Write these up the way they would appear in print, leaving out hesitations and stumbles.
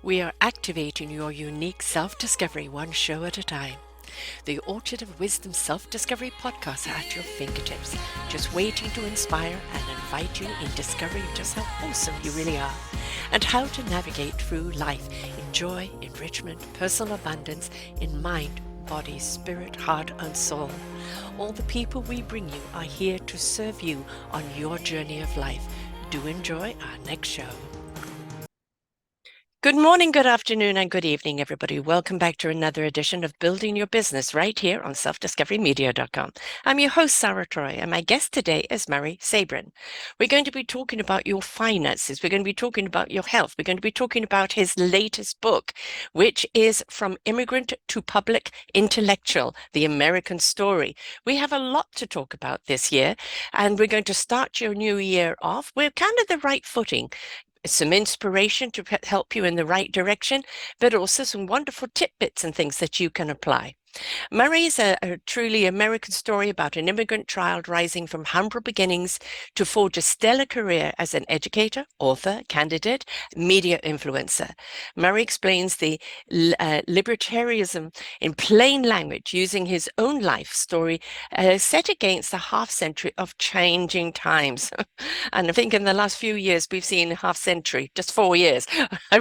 We are activating your unique self-discovery one show at a time. The Orchard of Wisdom Self-Discovery podcast are at your fingertips, just waiting to inspire and invite you in discovering just how awesome you really are and how to navigate through life in joy, enrichment, personal abundance, in mind, body, spirit, heart, and soul. All the people we bring you are here to serve you on your journey of life. Do enjoy our next show. Good morning, good afternoon, and good evening, everybody. Welcome back to another edition of Building Your Business right here on selfdiscoverymedia.com. I'm your host, Sarah Troy, and my guest today is Murray Sabrin. We're going to be talking about your finances. We're going to be talking about your health. We're going to be talking about his latest book, which is From Immigrant to Public Intellectual, The American Story. We have a lot to talk about this year, and we're going to start your new year off. We're kind of the right footing. Some inspiration to help you in the right direction, but also some wonderful tidbits and things that you can apply. Murray is a truly American story about an immigrant child rising from humble beginnings to forge a stellar career as an educator, author, candidate, media influencer. Murray explains the libertarianism in plain language using his own life story set against a half century of changing times. And I think in the last few years, we've seen half century, just 4 years,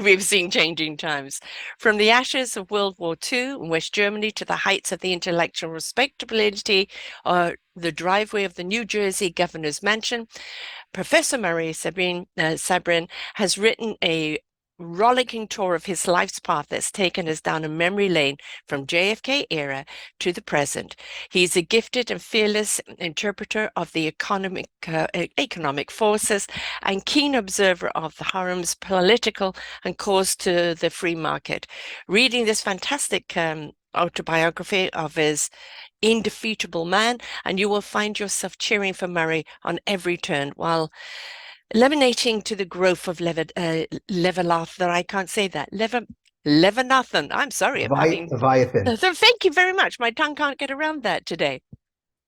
we've seen changing times. From the ashes of World War II in West Germany to the heights of the intellectual respectability or the driveway of the New Jersey governor's mansion, Professor Murray Sabrin has written a rollicking tour of his life's path that's taken us down a memory lane from JFK era to the present. He's a gifted and fearless interpreter of the economic forces and keen observer of the harm's political and cause to the free market. Reading this fantastic autobiography of his indefeatable man, and you will find yourself cheering for Murray on every turn while eliminating to the growth of Leviathan. I can't say that. Leviathan. I'm sorry. Leviathan. Thank you very much. My tongue can't get around that today.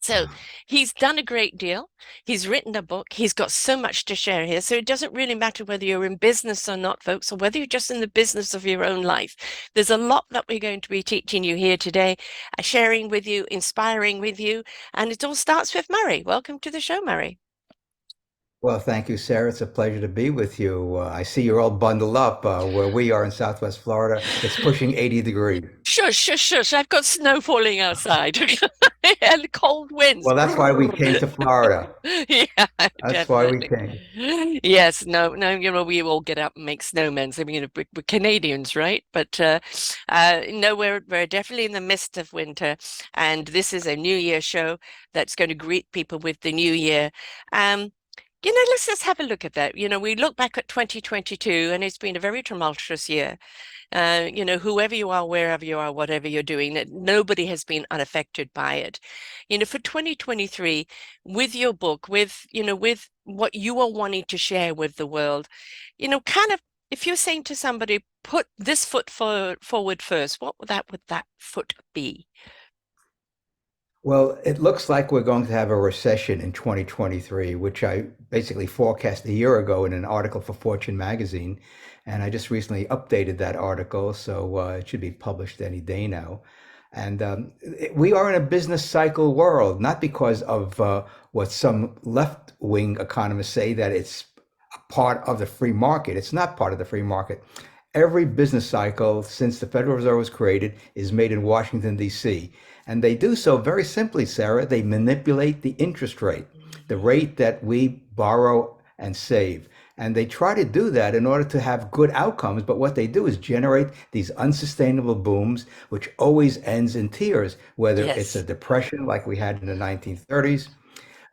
So he's done a great deal. He's written a book. He's got so much to share here. So it doesn't really matter whether you're in business or not, folks, or whether you're just in the business of your own life. There's a lot that we're going to be teaching you here today, sharing with you, inspiring with you. And it all starts with Murray. Welcome to the show, Murray. Well, thank you, Sarah. It's a pleasure to be with you. I see you're all bundled up. Where we are in Southwest Florida, it's pushing 80 degrees. Shush, shush, shush. I've got snow falling outside and cold winds. Well, that's why we came to Florida. Yeah, That's why we definitely. came. Yes, no, we all get up and make snowmen. I mean, we're Canadians, right? But no, we're definitely in the midst of winter, and this is a New Year show that's going to greet people with the new year. Let's just have a look at that. We look back at 2022, and it's been a very tumultuous year. Whoever you are, wherever you are, whatever you're doing, that nobody has been unaffected by it. For 2023, with your book, with what you are wanting to share with the world, kind of, if you're saying to somebody, put this foot forward first, what would that foot be? Well, it looks like we're going to have a recession in 2023, which I basically forecast a year ago in an article for Fortune magazine. And I just recently updated that article, so it should be published any day now. And we are in a business cycle world, not because of what some left-wing economists say that it's a part of the free market. It's not part of the free market. Every business cycle since the Federal Reserve was created is made in Washington, D.C. And they do so very simply, Sarah. They manipulate the interest rate, the rate that we borrow and save. And they try to do that in order to have good outcomes. But what they do is generate these unsustainable booms, which always ends in tears, whether it's a Yes. depression like we had in the 1930s,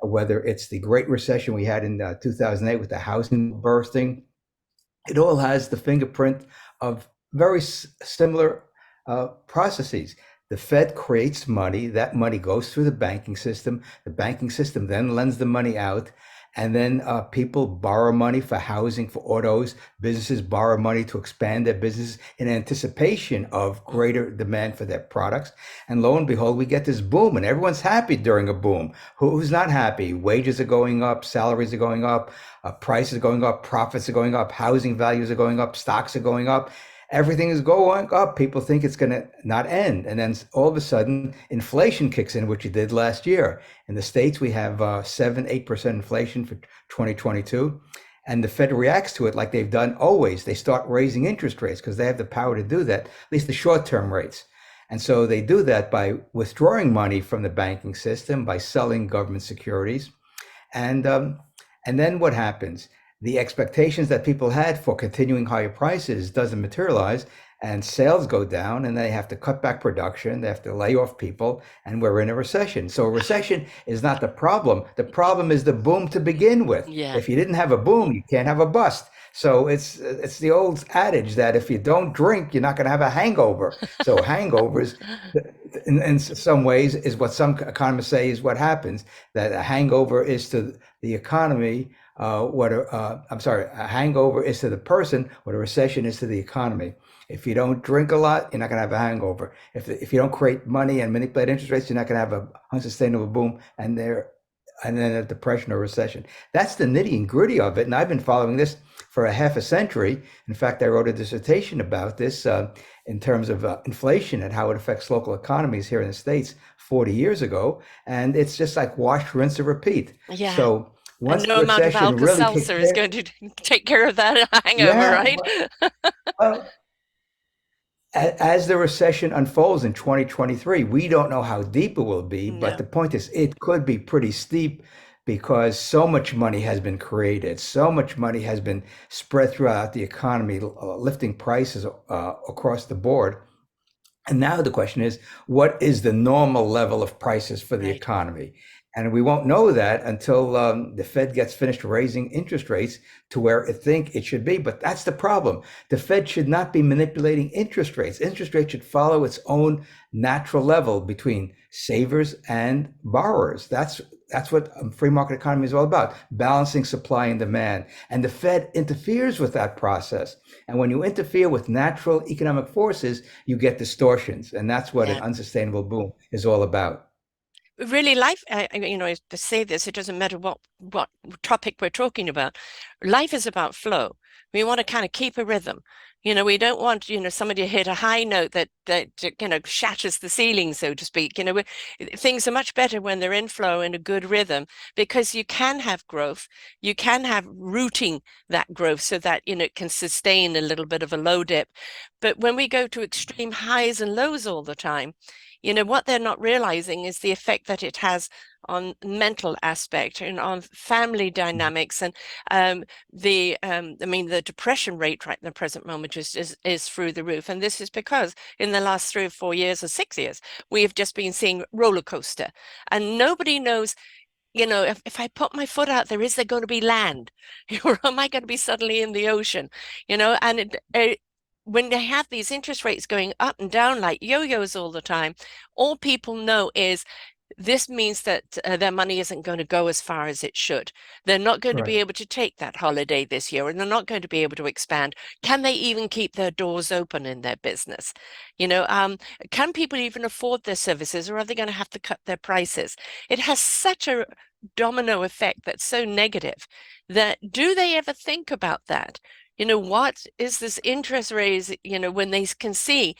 whether it's the Great Recession we had in 2008 with the housing bursting. It all has the fingerprint of very similar processes. The Fed creates money. That money goes through the banking system. The banking system then lends the money out. And then people borrow money for housing, for autos. Businesses borrow money to expand their business in anticipation of greater demand for their products. And lo and behold, we get this boom, and everyone's happy during a boom. Who's not happy? Wages are going up, salaries are going up, prices are going up, profits are going up, housing values are going up, stocks are going up. everything is going up. People think it's going to not end. And then all of a sudden, inflation kicks in, which it did last year. In the States, we have 7, 8% inflation for 2022. And the Fed reacts to it like they've done always. They start raising interest rates because they have the power to do that, at least the short term rates. And so they do that by withdrawing money from the banking system, by selling government securities. And and then what happens? The expectations that people had for continuing higher prices doesn't materialize, and sales go down, and they have to cut back production. They have to lay off people, and we're in a recession. So a recession is not the problem. The problem is the boom to begin with. Yeah. If you didn't have a boom, you can't have a bust. So it's the old adage that if you don't drink, you're not going to have a hangover. So hangovers, in some ways, is what some economists say is what happens. That a hangover is to the economy I'm sorry, a hangover is to the person what a recession is to the economy. If you don't drink a lot, you're not going to have a hangover. If you don't create money and manipulate interest rates, you're not going to have an unsustainable boom and then a depression or recession. That's the nitty and gritty of it. And I've been following this for a half a century. In fact, I wrote a dissertation about this in terms of inflation and how it affects local economies here in the States 40 years ago. And it's just like wash, rinse, and repeat. Yeah. So And once no the amount of recession really kicks Alka-Seltzer is in, going to take care of that hangover, yeah, right? well, as the recession unfolds in 2023, we don't know how deep it will be, but No, the point is it could be pretty steep because so much money has been created, so much money has been spread throughout the economy, lifting prices across the board. And now the question is, what is the normal level of prices for the right. economy? And we won't know that until the Fed gets finished raising interest rates to where it think it should be. But that's the problem. The Fed should not be manipulating interest rates. Interest rates should follow its own natural level between savers and borrowers. That's what a free market economy is all about, balancing supply and demand. And the Fed interferes with that process. And when you interfere with natural economic forces, you get distortions. And that's what an Yeah. unsustainable boom is all about. Really, life, to say this, it doesn't matter what topic we're talking about. Life is about flow. We want to kind of keep a rhythm. We don't want, somebody to hit a high note that shatters the ceiling, so to speak. Things are much better when they're in flow in a good rhythm because you can have growth. You can have rooting that growth so that, it can sustain a little bit of a low dip. But when we go to extreme highs and lows all the time, what they're not realizing is the effect that it has on mental aspect and on family dynamics and the depression rate right in the present moment is through the roof. And this is because in the last 3 or 4 years or 6 years, we have just been seeing roller coaster and nobody knows, if I put my foot out there, is there going to be land? Or am I going to be suddenly in the ocean? And when they have these interest rates going up and down like yo-yos all the time, all people know is this means that their money isn't going to go as far as it should. They're not going to be Right. able to take that holiday this year, and they're not going to be able to expand. Can they even keep their doors open in their business? Can people even afford their services, or are they going to have to cut their prices? It has such a domino effect that's so negative that do they ever think about that? What is this interest raise, when they can see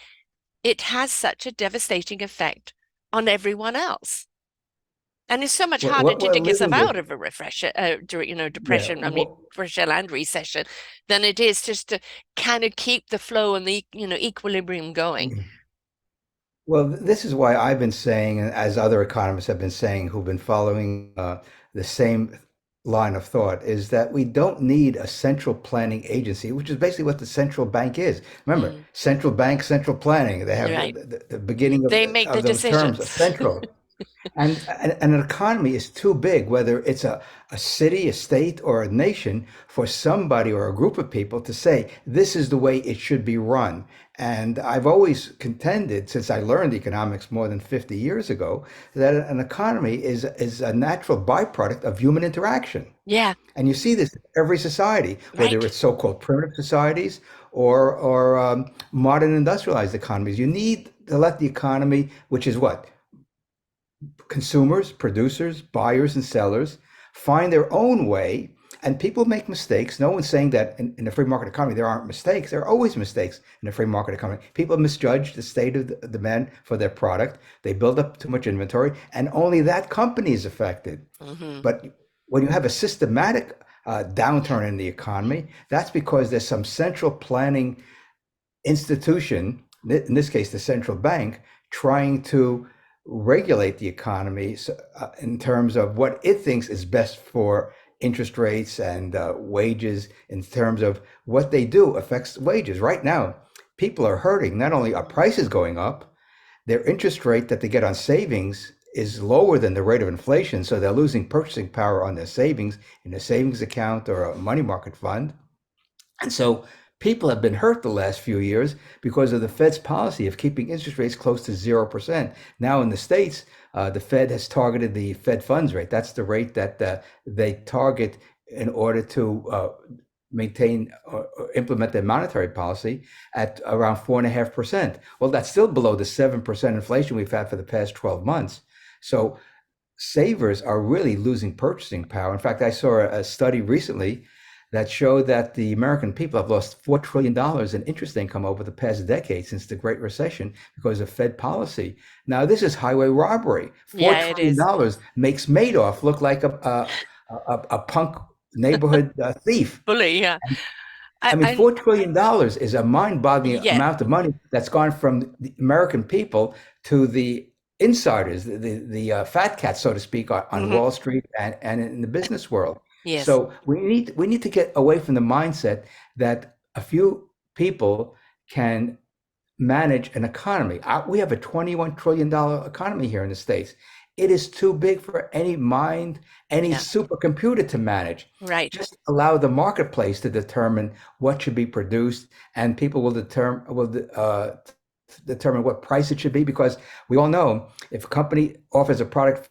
it has such a devastating effect on everyone else. And it's so much harder What to we're dig yourself living with, out of a refresher, yeah. depression, depression and recession, than it is just to kind of keep the flow and the, equilibrium going. Well, this is why I've been saying, and as other economists have been saying, who've been following the same line of thought, is that we don't need a central planning agency, which is basically what the central bank is. Remember, Mm, central bank, central planning. They have right. the beginning They make the of those terms, a decisions. central. And an economy is too big, whether it's a city, a state, or a nation, for somebody or a group of people to say, this is the way it should be run. And I've always contended, since I learned economics more than 50 years ago, that an economy is a natural byproduct of human interaction. Yeah, And you see this in every society, whether right. it's so-called primitive societies or modern industrialized economies. You need to let the economy, which is what? Consumers, producers, buyers, and sellers find their own way and people make mistakes. No one's saying that in a free market economy there aren't mistakes. There are always mistakes in a free market economy. People misjudge the state of the demand for their product. They build up too much inventory, and only that company is affected. Hmm. But when you have a systematic downturn in the economy, that's because there's some central planning institution, in this case, the central bank, trying to regulate the economy in terms of what it thinks is best for interest rates and wages, in terms of what they do affects wages. Right now, people are hurting. Not only are prices going up, their interest rate that they get on savings is lower than the rate of inflation. So they're losing purchasing power on their savings in a savings account or a money market fund. And so people have been hurt the last few years because of the Fed's policy of keeping interest rates close to 0%. Now in the States, the Fed has targeted the Fed funds rate. That's the rate that they target in order to maintain or implement their monetary policy at around 4.5%. Well, that's still below the 7% inflation we've had for the past 12 months. So savers are really losing purchasing power. In fact, I saw a study recently that showed that the American people have lost $4 trillion in interest income over the past decade since the Great Recession because of Fed policy. Now, this is highway robbery. $4 Yeah, it trillion is. dollars makes Madoff look like a punk neighborhood thief. Fully, yeah. I mean, And $4 trillion is a mind-boggling yeah. amount of money that's gone from the American people to the insiders, the fat cats, so to speak, on Hmm. Wall Street and in the business world. Yes. So we need to get away from the mindset that a few people can manage an economy. We have a $21 trillion economy here in the States. It is too big for any mind, any Yeah. supercomputer to manage. Right. Just allow the marketplace to determine what should be produced, and people will determine what price it should be. Because we all know if a company offers a product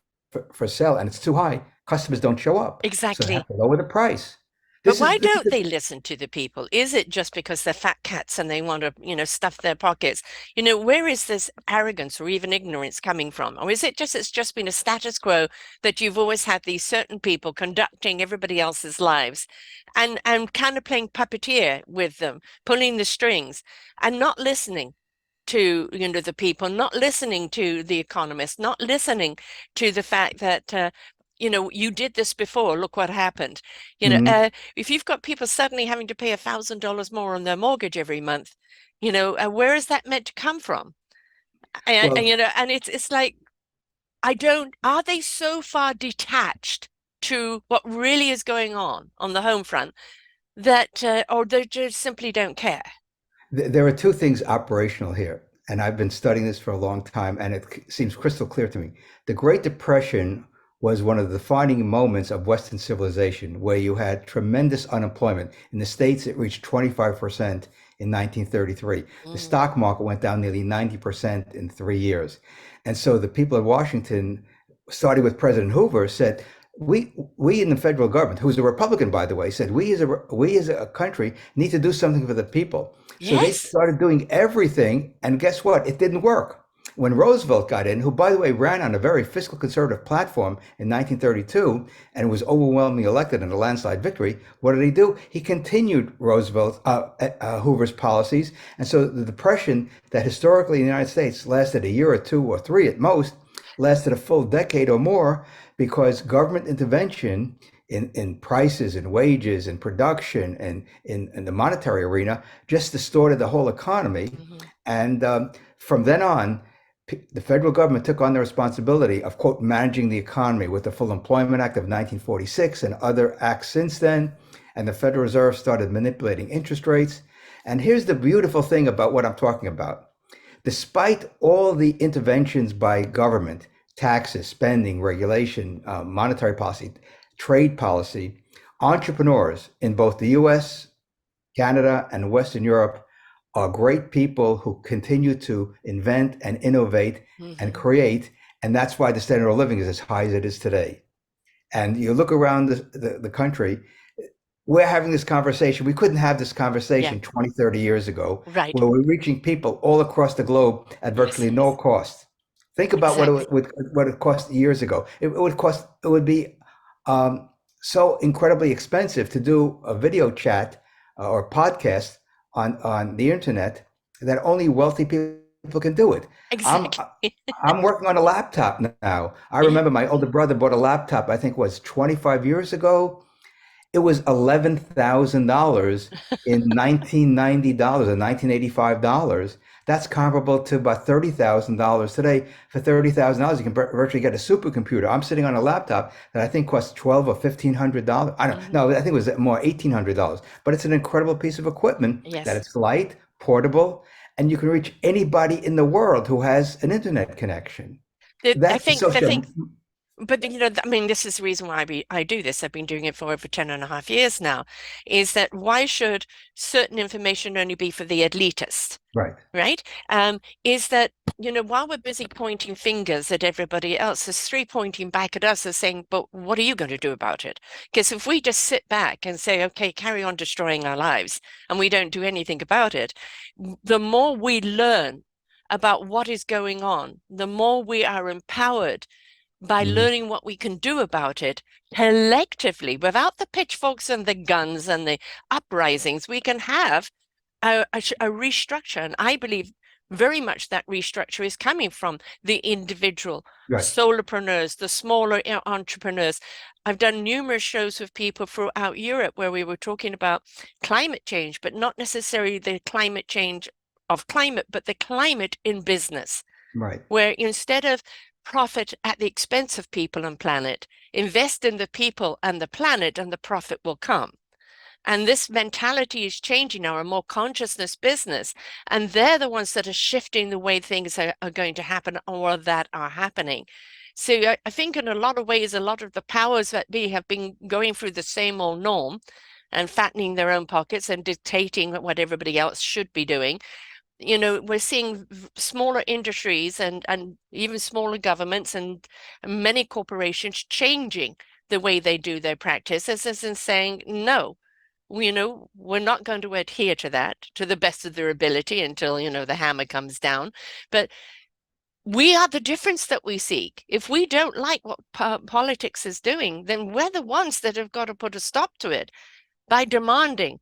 for sale and it's too high, customers don't show up, so they have Exactly. to lower the price. But This why is this is don't they listen to the people? Is it just because they're fat cats and they want to, stuff their pockets? Where is this arrogance or even ignorance coming from? Or is it just it's just been a status quo that you've always had these certain people conducting everybody else's lives and kind of playing puppeteer with them, pulling the strings and not listening to the people, not listening to the economists, not listening to the fact that you did this before, look what happened. Mhm. If you've got people suddenly having to pay $1,000 more on their mortgage every month, where is that meant to come from? And, Well, and it's like I don't, are they so far detached to what really is going on the home front that or they just simply don't care? There are two things operational here, and I've been studying this for a long time, and it seems crystal clear to me. The Great Depression was one of the defining moments of Western civilization, where you had tremendous unemployment. In the States, it reached 25% in 1933. The Mm. stock market went down nearly 90% in 3 years. And so the people in Washington, starting with President Hoover, said, we in the federal government, who's a Republican, by the way, said we as a country need to do something for the people. So they Yes. started doing everything, and guess what? It didn't work. When Roosevelt got in, who, by the way, ran on a very fiscal conservative platform in 1932 and was overwhelmingly elected in a landslide victory, what did he do? He continued Hoover's policies. And so the Depression that historically in the United States lasted a year or two or three at most, lasted a full decade or more because government intervention in prices and wages and production and in the monetary arena just distorted the whole economy. Hmm. And from then on, the federal government took on the responsibility of, quote, managing the economy with the Full Employment Act of 1946 and other acts since then. And the Federal Reserve started manipulating interest rates. And here's the beautiful thing about what I'm talking about. Despite all the interventions by government, taxes, spending, regulation, monetary policy, trade policy, entrepreneurs in both the US, Canada, and Western Europe are great people who continue to invent and innovate and Hmm. create. And that's why the standard of living is as high as it is today. And you look around the country, we're having this conversation. We couldn't have this Yeah. conversation 20, 30 years ago, Right. where we're reaching people all across the globe at Yes. virtually no cost. Think about Exactly. what it cost years ago. It would be um, so incredibly expensive to do a video chat or podcast on the internet that only wealthy people can do it. I'm Exactly. I'm working on a laptop now. I Yeah. remember my older brother bought a laptop, I think it was 25 years ago. It was $11,000 in 1990 or $1985. That's comparable to about $30,000 today. For $30,000, you can virtually get a supercomputer. I'm sitting on a laptop that I think costs $12 or $1,500. I don't Hmm. know. I think it was more $1,800. But it's an incredible piece of equipment that Yes. it's light, portable, and you can reach anybody in the world who has an internet connection. I That's the think the social. thing, but I mean, this is the reason why I do this. I've been doing it for over 10 and a half years now, is that why should certain information only be for the elitist? Right. Right? Is that, while we're busy pointing fingers at everybody else, there's three pointing back at us as saying, but what are you going to do about it? Because if we just sit back and say, okay, carry on destroying our lives, and we don't do anything about it, the more we learn about what is going on, the more we are empowered by Mhm. learning what we can do about it collectively, without the pitchforks and the guns and the uprisings. We can have a restructure. And I believe very much that restructure is coming from the individual Right. solopreneurs, the smaller entrepreneurs. I've done numerous shows with people throughout Europe where we were talking about climate change, but not necessarily the climate change of climate, but the climate in business, Right. where instead of profit at the expense of people and planet, invest in the people and the planet, and the profit will come. And this mentality is changing now, a more consciousness business. And they're the ones that are shifting the way things are going to happen or that are happening. So I think in a lot of ways, a lot of the powers that be have been going through the same old norm and fattening their own pockets and dictating what everybody else should be doing. We're seeing smaller industries and even smaller governments and many corporations changing the way they do their practices, as in saying, no, we're not going to adhere to that to the best of their ability until, the hammer comes down. But we are the difference that we seek. If we don't like what politics is doing, then we're the ones that have got to put a stop to it by demanding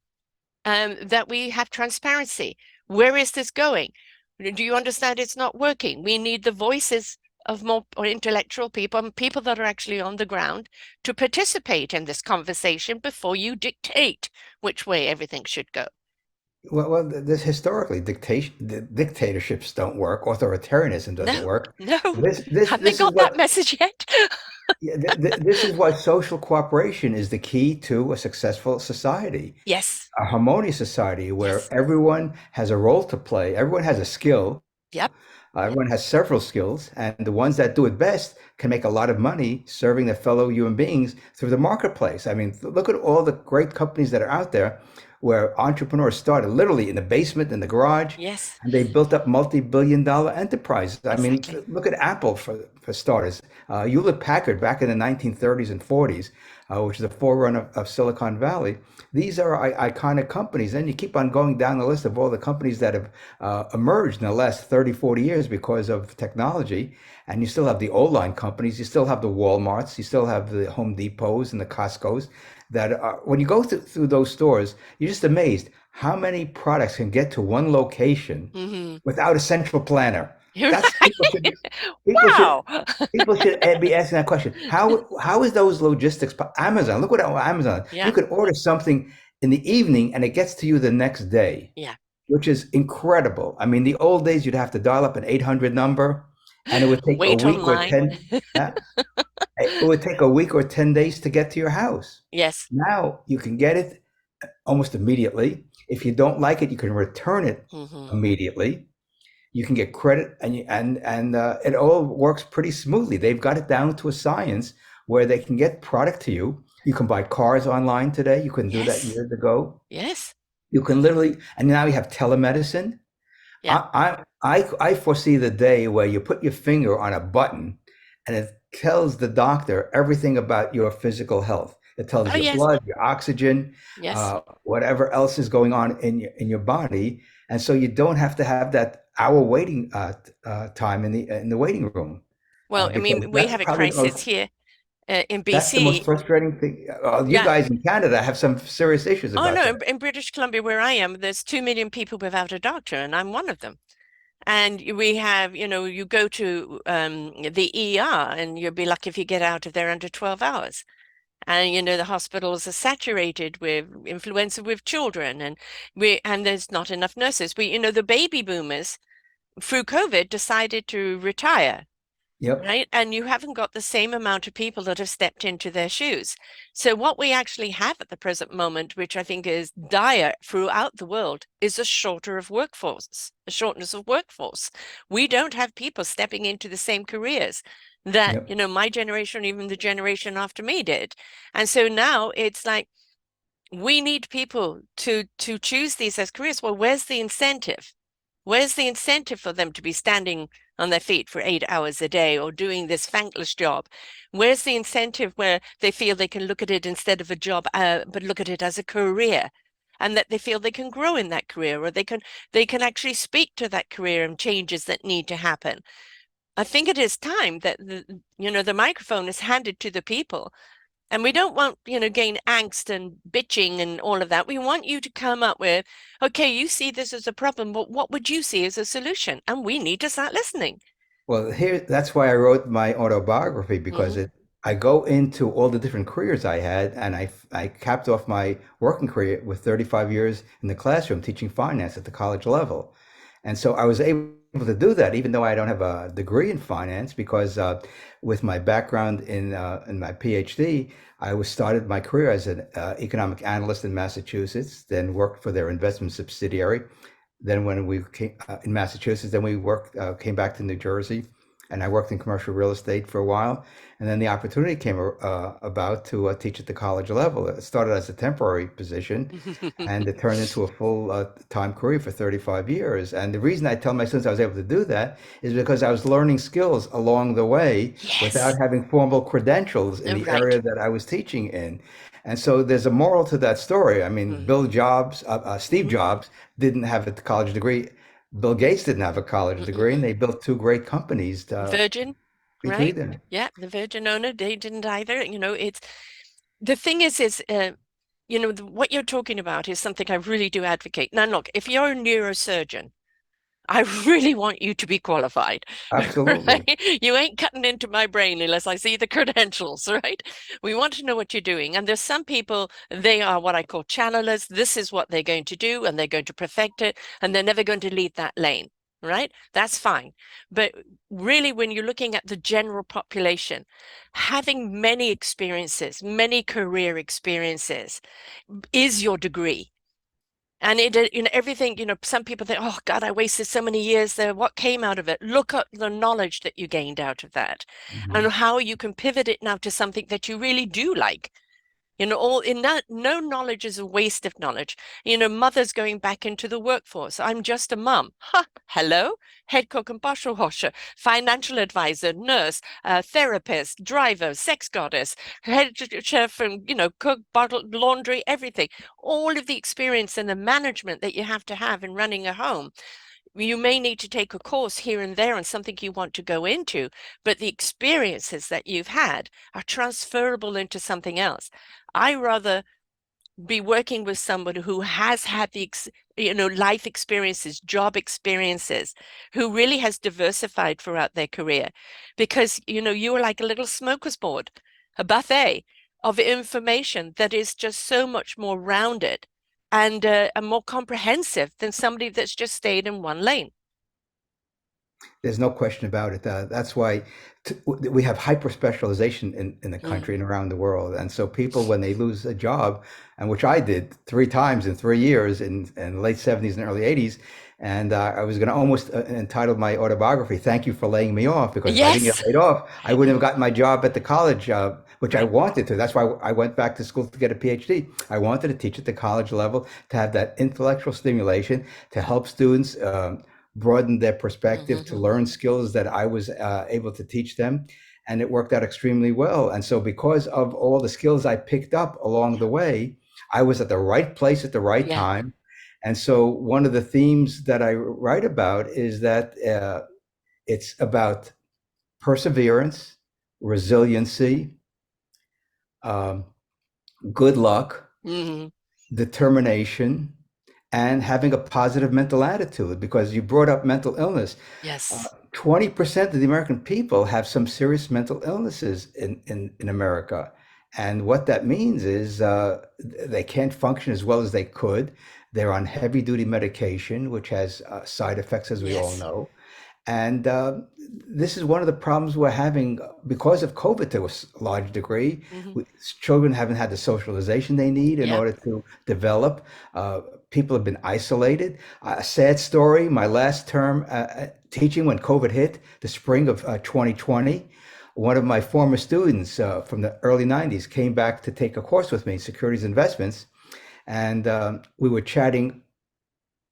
that we have transparency. Where is this going? Do you understand it's not working? We need the voices of more intellectual people and people that are actually on the ground to participate in this conversation before you dictate which way everything should go. Well, this historically dictatorships don't work. Authoritarianism No, doesn't work. no, have they This is got that what message yet? yeah, this is why social cooperation is the key to a successful society, Yes, a harmonious society where yes, everyone has a role to play, everyone has a skill, yep, yep, everyone has several skills, and the ones that do it best can make a lot of money serving their fellow human beings through the marketplace. I mean, look at all the great companies that are out there where entrepreneurs started literally in the basement, in the garage, yes, and they built up multi-billion-dollar enterprises. I mean, exactly. look at Apple for starters. Hewlett Packard back in the 1930s and 40s, which is a forerunner of Silicon Valley. These are iconic companies. And you keep on going down the list of all the companies that have emerged in the last 30, 40 years because of technology. And you still have the old line companies, you still have the Walmarts, you still have the Home Depots and the Costcos that are, when you go through those stores, you're just amazed how many products can get to one location Hmm. without a central planner. You're That's right. people should Wow. people should be asking that question. How is those logistics? Amazon, look what Amazon. You Yeah, can order something in the evening and it gets to you the next day, yeah. which is incredible. I mean, the old days you'd have to dial up an 800 number, and it would take a Wait week or online. 10. Yeah, it would take a week or 10 days to get to your house. Yes. Now you can get it almost immediately. If you don't like it, you can return it Hmm. immediately. You can get credit, and it all works pretty smoothly. They've got it down to a science where they can get product to you. You can buy cars online today. You couldn't do that Yes. years ago. Yes. You can literally, and now you have telemedicine. Yeah. I foresee the day where you put your finger on a button and it tells the doctor everything about your physical health. It tells Oh, your yes. blood, your oxygen, Yes. whatever else is going on in your body, and so you don't have to have that hour waiting time in the waiting room Well, I because mean, we that's have a probably the most. crisis here. in That's the most BC. frustrating thing. You Yeah. guys in Canada have some serious issues Oh about no, that. in British Columbia where I am, there's 2 million people without a doctor, and I'm one of them. And we have, you go to the ER and you'll be lucky if you get out of there under 12 hours. And the hospitals are saturated with influenza with children, and there's not enough nurses. The baby boomers through COVID decided to retire, Yep. right? And you haven't got the same amount of people that have stepped into their shoes. So what we actually have at the present moment, which I think is dire throughout the world, is a shortness of workforce. We don't have people stepping into the same careers that, Yep. my generation, even the generation after me did. And so now it's like we need people to choose these as careers. Well, where's the incentive? Where's the incentive for them to be standing on their feet for 8 hours a day or doing this thankless job? Where's the incentive where they feel they can look at it instead of a job, but look at it as a career, and that they feel they can grow in that career, or they can actually speak to that career and changes that need to happen? I think it is time that the microphone is handed to the people, and we don't want, gain angst and bitching and all of that. We want you to come up with, okay, you see this as a problem, but what would you see as a solution? And we need to start listening. Well, that's why I wrote my autobiography because Hmm. I go into all the different careers I had, and I capped off my working career with 35 years in the classroom teaching finance at the college level. And so I was able to do that, even though I don't have a degree in finance, because with my background in my PhD, I was started my career as an economic analyst in Massachusetts, then worked for their investment subsidiary. Then when we came in Massachusetts, then we came back to New Jersey, and I worked in commercial real estate for a while. And then the opportunity came about to teach at the college level. It started as a temporary position, and it turned into a full time career for 35 years. And the reason I tell my students I was able to do that is because I was learning skills along the way without Yes. having formal credentials in the Right. area that I was teaching in. And so there's a moral to that story. I mean, Hmm. Steve Hmm. Jobs didn't have a college degree. Bill Gates didn't have a college degree, and Mm-mm. they built two great companies Virgin, right? between them. Yeah, the Virgin owner, they didn't either. It's the thing is, what you're talking about is something I really do advocate. Now, look, if you're a neurosurgeon, I really want you to be qualified, Absolutely. right? You ain't cutting into my brain unless I see the credentials, right? We want to know what you're doing. And there's some people, they are what I call channelers. This is what they're going to do, and they're going to perfect it, and they're never going to leave that lane, right? That's fine. But really, when you're looking at the general population, having many experiences, many career experiences is your degree. And everything, some people think, oh God, I wasted so many years there. What came out of it? Look at the knowledge that you gained out of that and Mhm. how you can pivot it now to something that you really do like. All in that, no knowledge is a waste of knowledge. Mothers going back into the workforce. I'm just a mum. Ha, hello, head cook and bottle washer, financial advisor, nurse, therapist, driver, sex goddess, head chef, and cook, bottle, laundry, everything. All of the experience and the management that you have to have in running a home. You may need to take a course here and there on something you want to go into, but the experiences that you've had are transferable into something else. I rather be working with someone who has had life experiences, job experiences, who really has diversified throughout their career, because you are like a little smorgasbord, a buffet of information that is just so much more rounded and more comprehensive than somebody that's just stayed in one lane. There's no question about it. That's why we have hyper specialization in the country Mm. and around the world. And so people, when they lose a job, and which I did 3 times in 3 years in the late 70s and early 80s, and I was going to almost entitle my autobiography, Thank You for Laying Me Off, because if I didn't get Yes. laid off, I wouldn't have gotten my job at the college, which I Right. wanted to. That's why I went back to school to get a PhD. I wanted to teach at the college level, to have that intellectual stimulation, to help students broaden their perspective, to learn Mhm. skills that I was able to teach them. And it worked out extremely well. And so, because of all the skills I picked up along the way, I was at the right place at the right Yeah. time. And so, one of the themes that I write about is that it's about perseverance, resiliency, um, good luck, Hmm. determination, and having a positive mental attitude. Because you brought up mental illness. Yes. 20% of the American people have some serious mental illnesses in America. And what that means is they can't function as well as they could. They're on heavy duty medication, which has side effects, as we all Yes. know. And this is one of the problems we're having because of COVID to a large degree. Hmm. We, children haven't had the socialization they need in Yep. order to develop. People have been isolated. A sad story, my last term teaching when COVID hit, the spring of 2020, one of my former students from the early 90s came back to take a course with me, securities investments. And we were chatting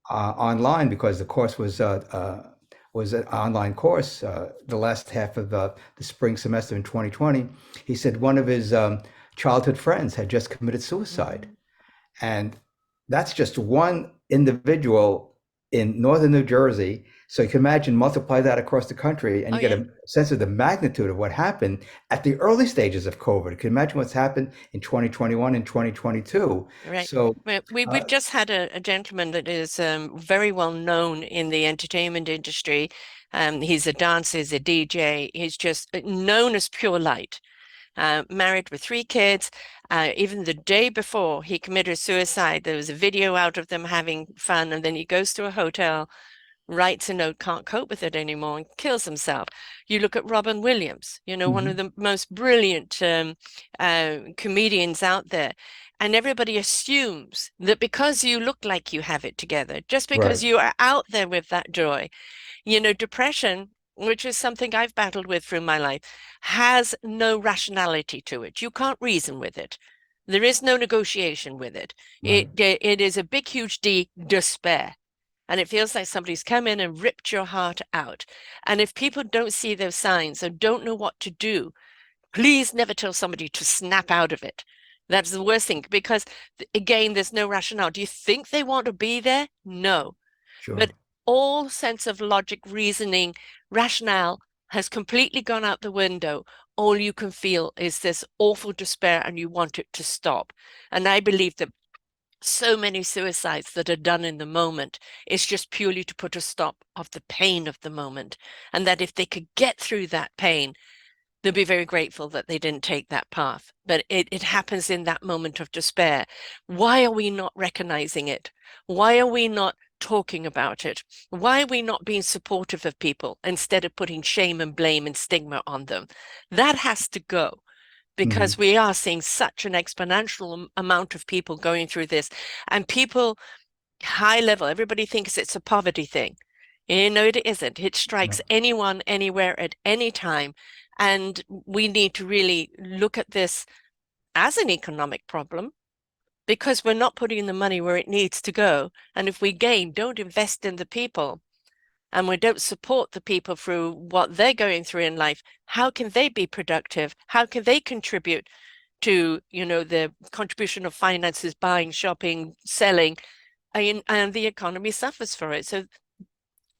online because the course was an online course. The last half of the spring semester in 2020, he said one of his childhood friends had just committed suicide, Hmm. and that's just one individual in northern New Jersey. So you can imagine multiply that across the country, and Oh, you get yeah. a sense of the magnitude of what happened at the early stages of COVID. You can imagine what's happened in 2021 and 2022. Right. So, We've just had a gentleman that is very well known in the entertainment industry. He's a dancer, he's a DJ. He's just known as pure light. Married with three kids. Even the day before he committed suicide, there was a video out of them having fun, and then he goes to a hotel, writes a note, can't cope with it anymore, and kills himself. You look at Robin Williams, one of mhm, the most brilliant comedians out there. And everybody assumes that because you look like you have it together, just because right, you are out there with that joy, depression, which is something I've battled with through my life, has no rationality to it. You can't reason with it. There is no negotiation with it. right, It is a big, huge D, despair. And it feels like somebody's come in and ripped your heart out. And if people don't see those signs or don't know what to do, please never tell somebody to snap out of it. That's the worst thing because, again, there's no rationale. Do you think they want to be there? No. sure. But all sense of logic, reasoning, rationale has completely gone out the window. All you can feel is this awful despair and you want it to stop. And I believe that so many suicides that are done in the moment is just purely to put a stop of the pain of the moment. And that if they could get through that pain, they'll be very grateful that they didn't take that path. But it happens in that moment of despair. Why are we not recognizing it? Why are we not talking about it? Why are we not being supportive of people instead of putting shame and blame and stigma on them? That has to go because Mhm, we are seeing such an exponential amount of people going through this and people high level, everybody thinks it's a poverty thing. No, it isn't. It strikes right. anyone, anywhere, at any time. And we need to really look at this as an economic problem because we're not putting the money where it needs to go. And if we, again, don't invest in the people and we don't support the people through what they're going through in life, how can they be productive? How can they contribute to, the contribution of finances, buying, shopping, selling, and the economy suffers for it. So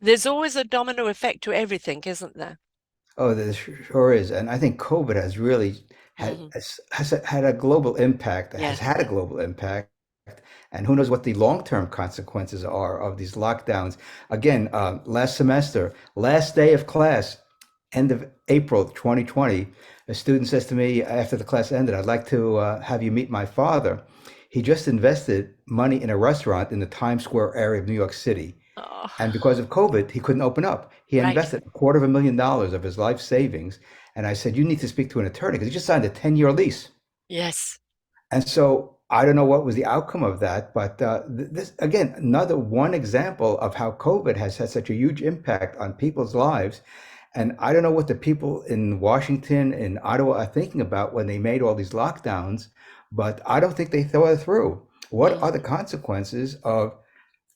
there's always a domino effect to everything, isn't there? Oh, there sure is, and I think COVID has really Hmm. has had a global impact. Has Yeah. had a global impact, and who knows what the long-term consequences are of these lockdowns. Again, last semester, last day of class, end of April 2020, a student says to me after the class ended, "I'd like to have you meet my father. He just invested money in a restaurant in the Times Square area of New York City." Oh, And because of COVID, he couldn't open up. He right. invested $250,000 of his life savings. And I said, you need to speak to an attorney because he just signed a 10-year lease. Yes. And so I don't know what was the outcome of that, but this again, another one example of how COVID has had such a huge impact on people's lives. And I don't know what the people in Washington and Ottawa are thinking about when they made all these lockdowns, but I don't think they thought it through. What are the Hmm. consequences of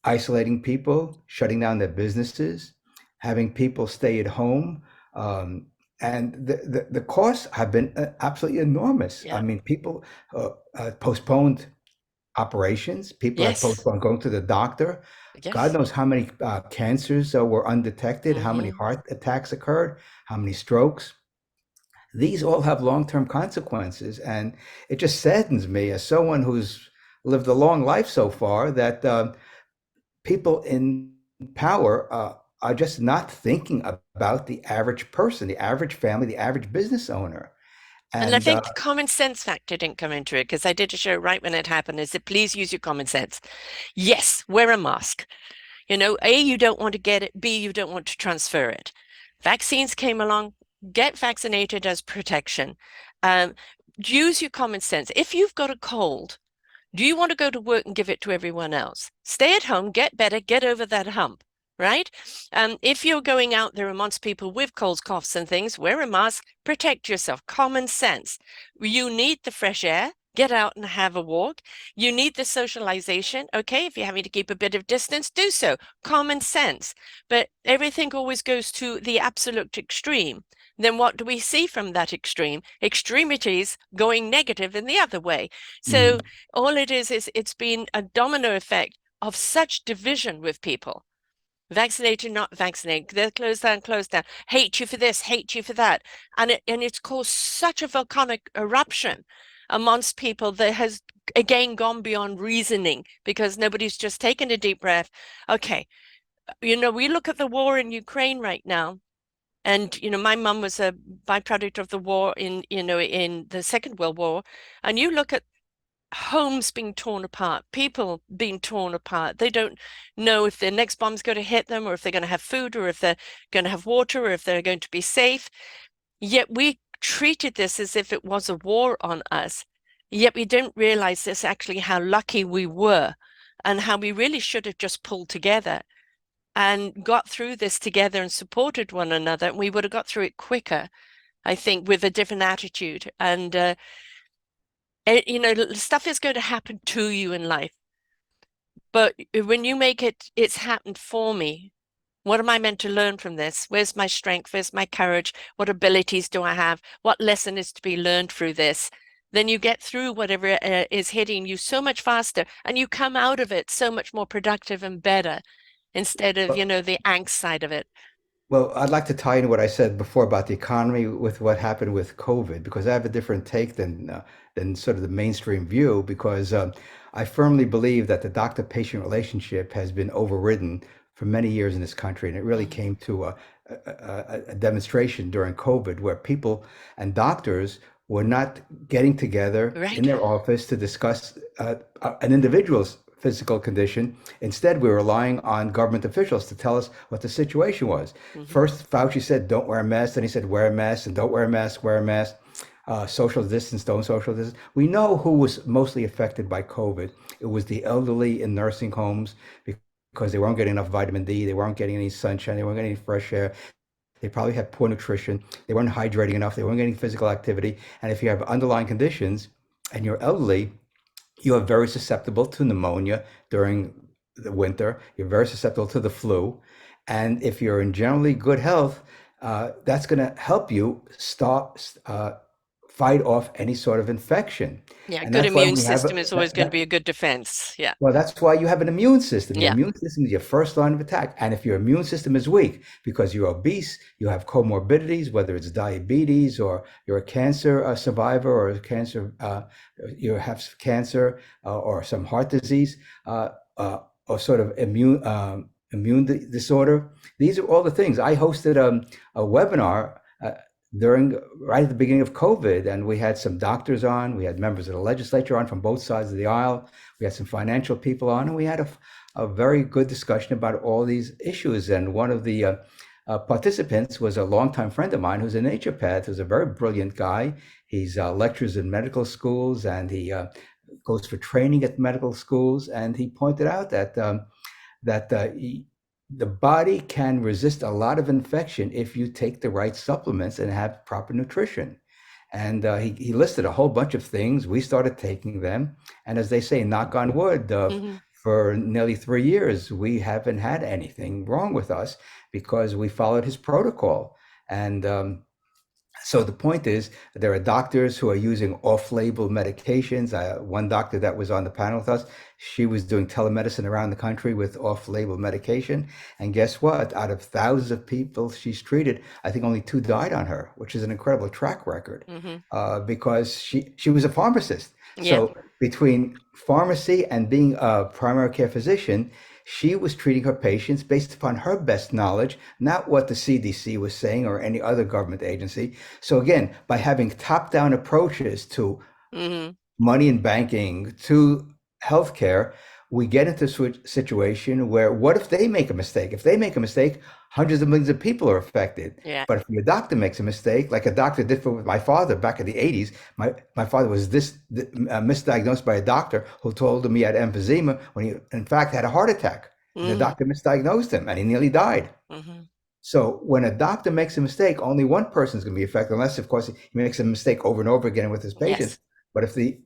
isolating people, shutting down their businesses, having people stay at home. Um, and the costs have been absolutely enormous. I Yeah. mean, people postponed operations, people have Yes. postponed going to the doctor. God Yes. knows how many cancers were undetected, how many Hmm. heart attacks occurred, how many strokes. these all have long-term consequences. And it just saddens me as someone who's lived a long life so far that people in power are just not thinking about the average person, the average family, the average business owner. And I And think the common sense factor didn't come into it because I did a show right when it happened. Is that please use your common sense. Yes, wear a mask. You know, A, you don't want to get it. B, you don't want to transfer it. Vaccines came along. Get vaccinated as protection. Um, use your common sense. If you've got a cold, do you want to go to work and give it to everyone else? Stay at home, get better, get over that hump, right? If you're going out there amongst people with colds, coughs, and things, wear a mask, protect yourself. Common sense. You need the fresh air. Get out and have a walk. You need the socialization. Okay, if you're having to keep a bit of distance, do so. Common sense. But everything always goes to the absolute extreme. Then what do we see from that extreme? Extremities going negative in the other way. So mhm. all it is it's been a domino effect of such division with people. Vaccinated, not vaccinated, they're closed down, hate you for this, hate you for that. And it's caused such a volcanic eruption amongst people that has again gone beyond reasoning because nobody's just taken a deep breath. Okay, you know, we look at the war in Ukraine right now. And, you know, my mum was a byproduct of the war in, you know, in the Second World War. And you look at homes being torn apart, people being torn apart. They don't know if their next bomb's going to hit them or if they're going to have food or if they're going to have water or if they're going to be safe. Yet we treated this as if it was a war on us. Yet we didn't realize this actually how lucky we were and how we really should have just pulled together and got through this together and supported one another. We would have got through it quicker, I think, with a different attitude. And you know, stuff is going to happen to you in life. But when you make it, it's happened for me. What am I meant to learn from this? Where's my strength? Where's my courage? What abilities do I have? What lesson is to be learned through this? Then you get through whatever is hitting you so much faster and you come out of it so much more productive and better instead of, you know, the angst side of it. Well, I'd like to tie in what I said before about the economy with what happened with COVID, because I have a different take than sort of the mainstream view. Because I firmly believe that the doctor-patient relationship has been overridden for many years in this country, and it really Mm. came to a demonstration during COVID where people and doctors were not getting together in Right. their office to discuss an individual's physical condition. Instead, we were relying on government officials to tell us what the situation was. Hmm. First, Fauci said, don't wear a mask. Then he said, wear a mask and don't wear a mask, wear a mask. Social distance, don't social distance. We know who was mostly affected by COVID. It was the elderly in nursing homes because they weren't getting enough vitamin D, they weren't getting any sunshine, they weren't getting any fresh air. They probably had poor nutrition. They weren't hydrating enough. They weren't getting physical activity. And if you have underlying conditions and you're elderly, you are very susceptible to pneumonia during the winter. You're very susceptible to the flu. And if you're in generally good health, that's going to help you fight off any sort of infection. Yeah, And good that's why immune we have system is always going to be a good defense. Yeah. well, that's why you have an immune system. Your Yeah. immune system is your first line of attack. And if your immune system is weak because you're obese, you have comorbidities, whether it's diabetes or you're a cancer survivor or a cancer, you have cancer or some heart disease or sort of disorder. These are all the things. I hosted a webinar during right at the beginning of COVID, and we had some doctors on, we had members of the legislature on from both sides of the aisle, we had some financial people on, and we had a very good discussion about all these issues. And one of the participants was a longtime friend of mine who's a naturopath, who's a very brilliant guy. He's lectures in medical schools and he goes for training at medical schools. And he pointed out that the body can resist a lot of infection if you take the right supplements and have proper nutrition. And he listed a whole bunch of things. We started taking them. And as they say, knock on wood, Hmm. for nearly 3 years, we haven't had anything wrong with us because we followed his protocol. And So the point is, there are doctors who are using off-label medications. One doctor that was on the panel with us, she was doing telemedicine around the country with off-label medication. And guess what? Out of thousands of people she's treated, I think only two died on her, which is an incredible track record, Hmm. because she was a pharmacist. Yeah. So between pharmacy and being a primary care physician, she was treating her patients based upon her best knowledge, not what the CDC was saying or any other government agency. So again, by having top-down approaches to Hmm. money in banking to healthcare, we get into a situation where what if they make a mistake? If they make a mistake, hundreds of millions of people are affected. Yeah. But if your doctor makes a mistake, like a doctor did for my father back in the 80s, my father was misdiagnosed by a doctor who told him he had emphysema when he, in fact, had a heart attack. And the Mm. doctor misdiagnosed him and he nearly died. Hmm. So when a doctor makes a mistake, only one person is going to be affected, unless, of course, he makes a mistake over and over again with his patients. Yes.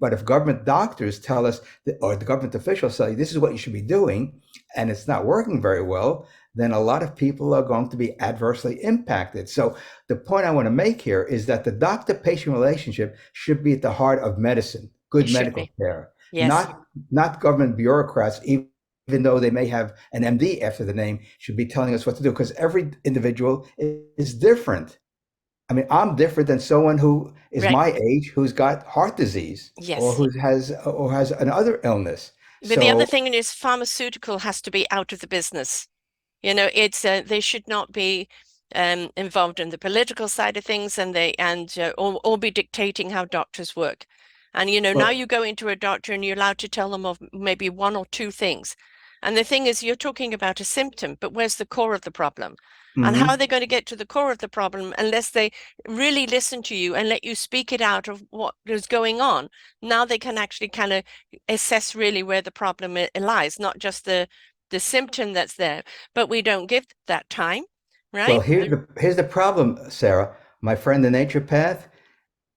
But if government doctors tell us that, or the government officials tell you this is what you should be doing, and it's not working very well, then a lot of people are going to be adversely impacted. So the point I want to make here is that the doctor-patient relationship should be at the heart of medicine, It good should medical be. care, Yes. not government bureaucrats, even though they may have an MD after the name, should be telling us what to do, because every individual is different. I mean, I'm different than someone who is Right. my age who's got heart disease or Yes. who has another illness. But the other So, thing is pharmaceutical has to be out of the business. It's they should not be involved in the political side of things, and or be dictating how doctors work. And now well, you go into a doctor and you're allowed to tell them of maybe one or two things. And the thing is, you're talking about a symptom, but where's the core of the problem? And how are mhm. they going to get to the core of the problem unless they really listen to you and let you speak it out of what is going on? Now they can actually kind of assess really where the problem lies, not just the symptom that's there, but we don't give that time, Well, right? here's the problem, Sarah. My friend, the naturopath,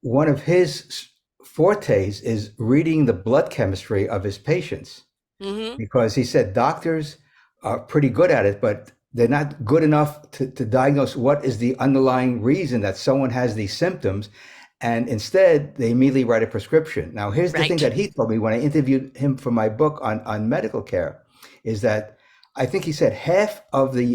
one of his fortes is reading the blood chemistry of his patients, Mm-hmm. because he said doctors are pretty good at it, but they're not good enough to diagnose what is the underlying reason that someone has these symptoms. And instead, they immediately write a prescription. Now, here's the thing Right. that he told me when I interviewed him for my book on medical care is that I think he said half of the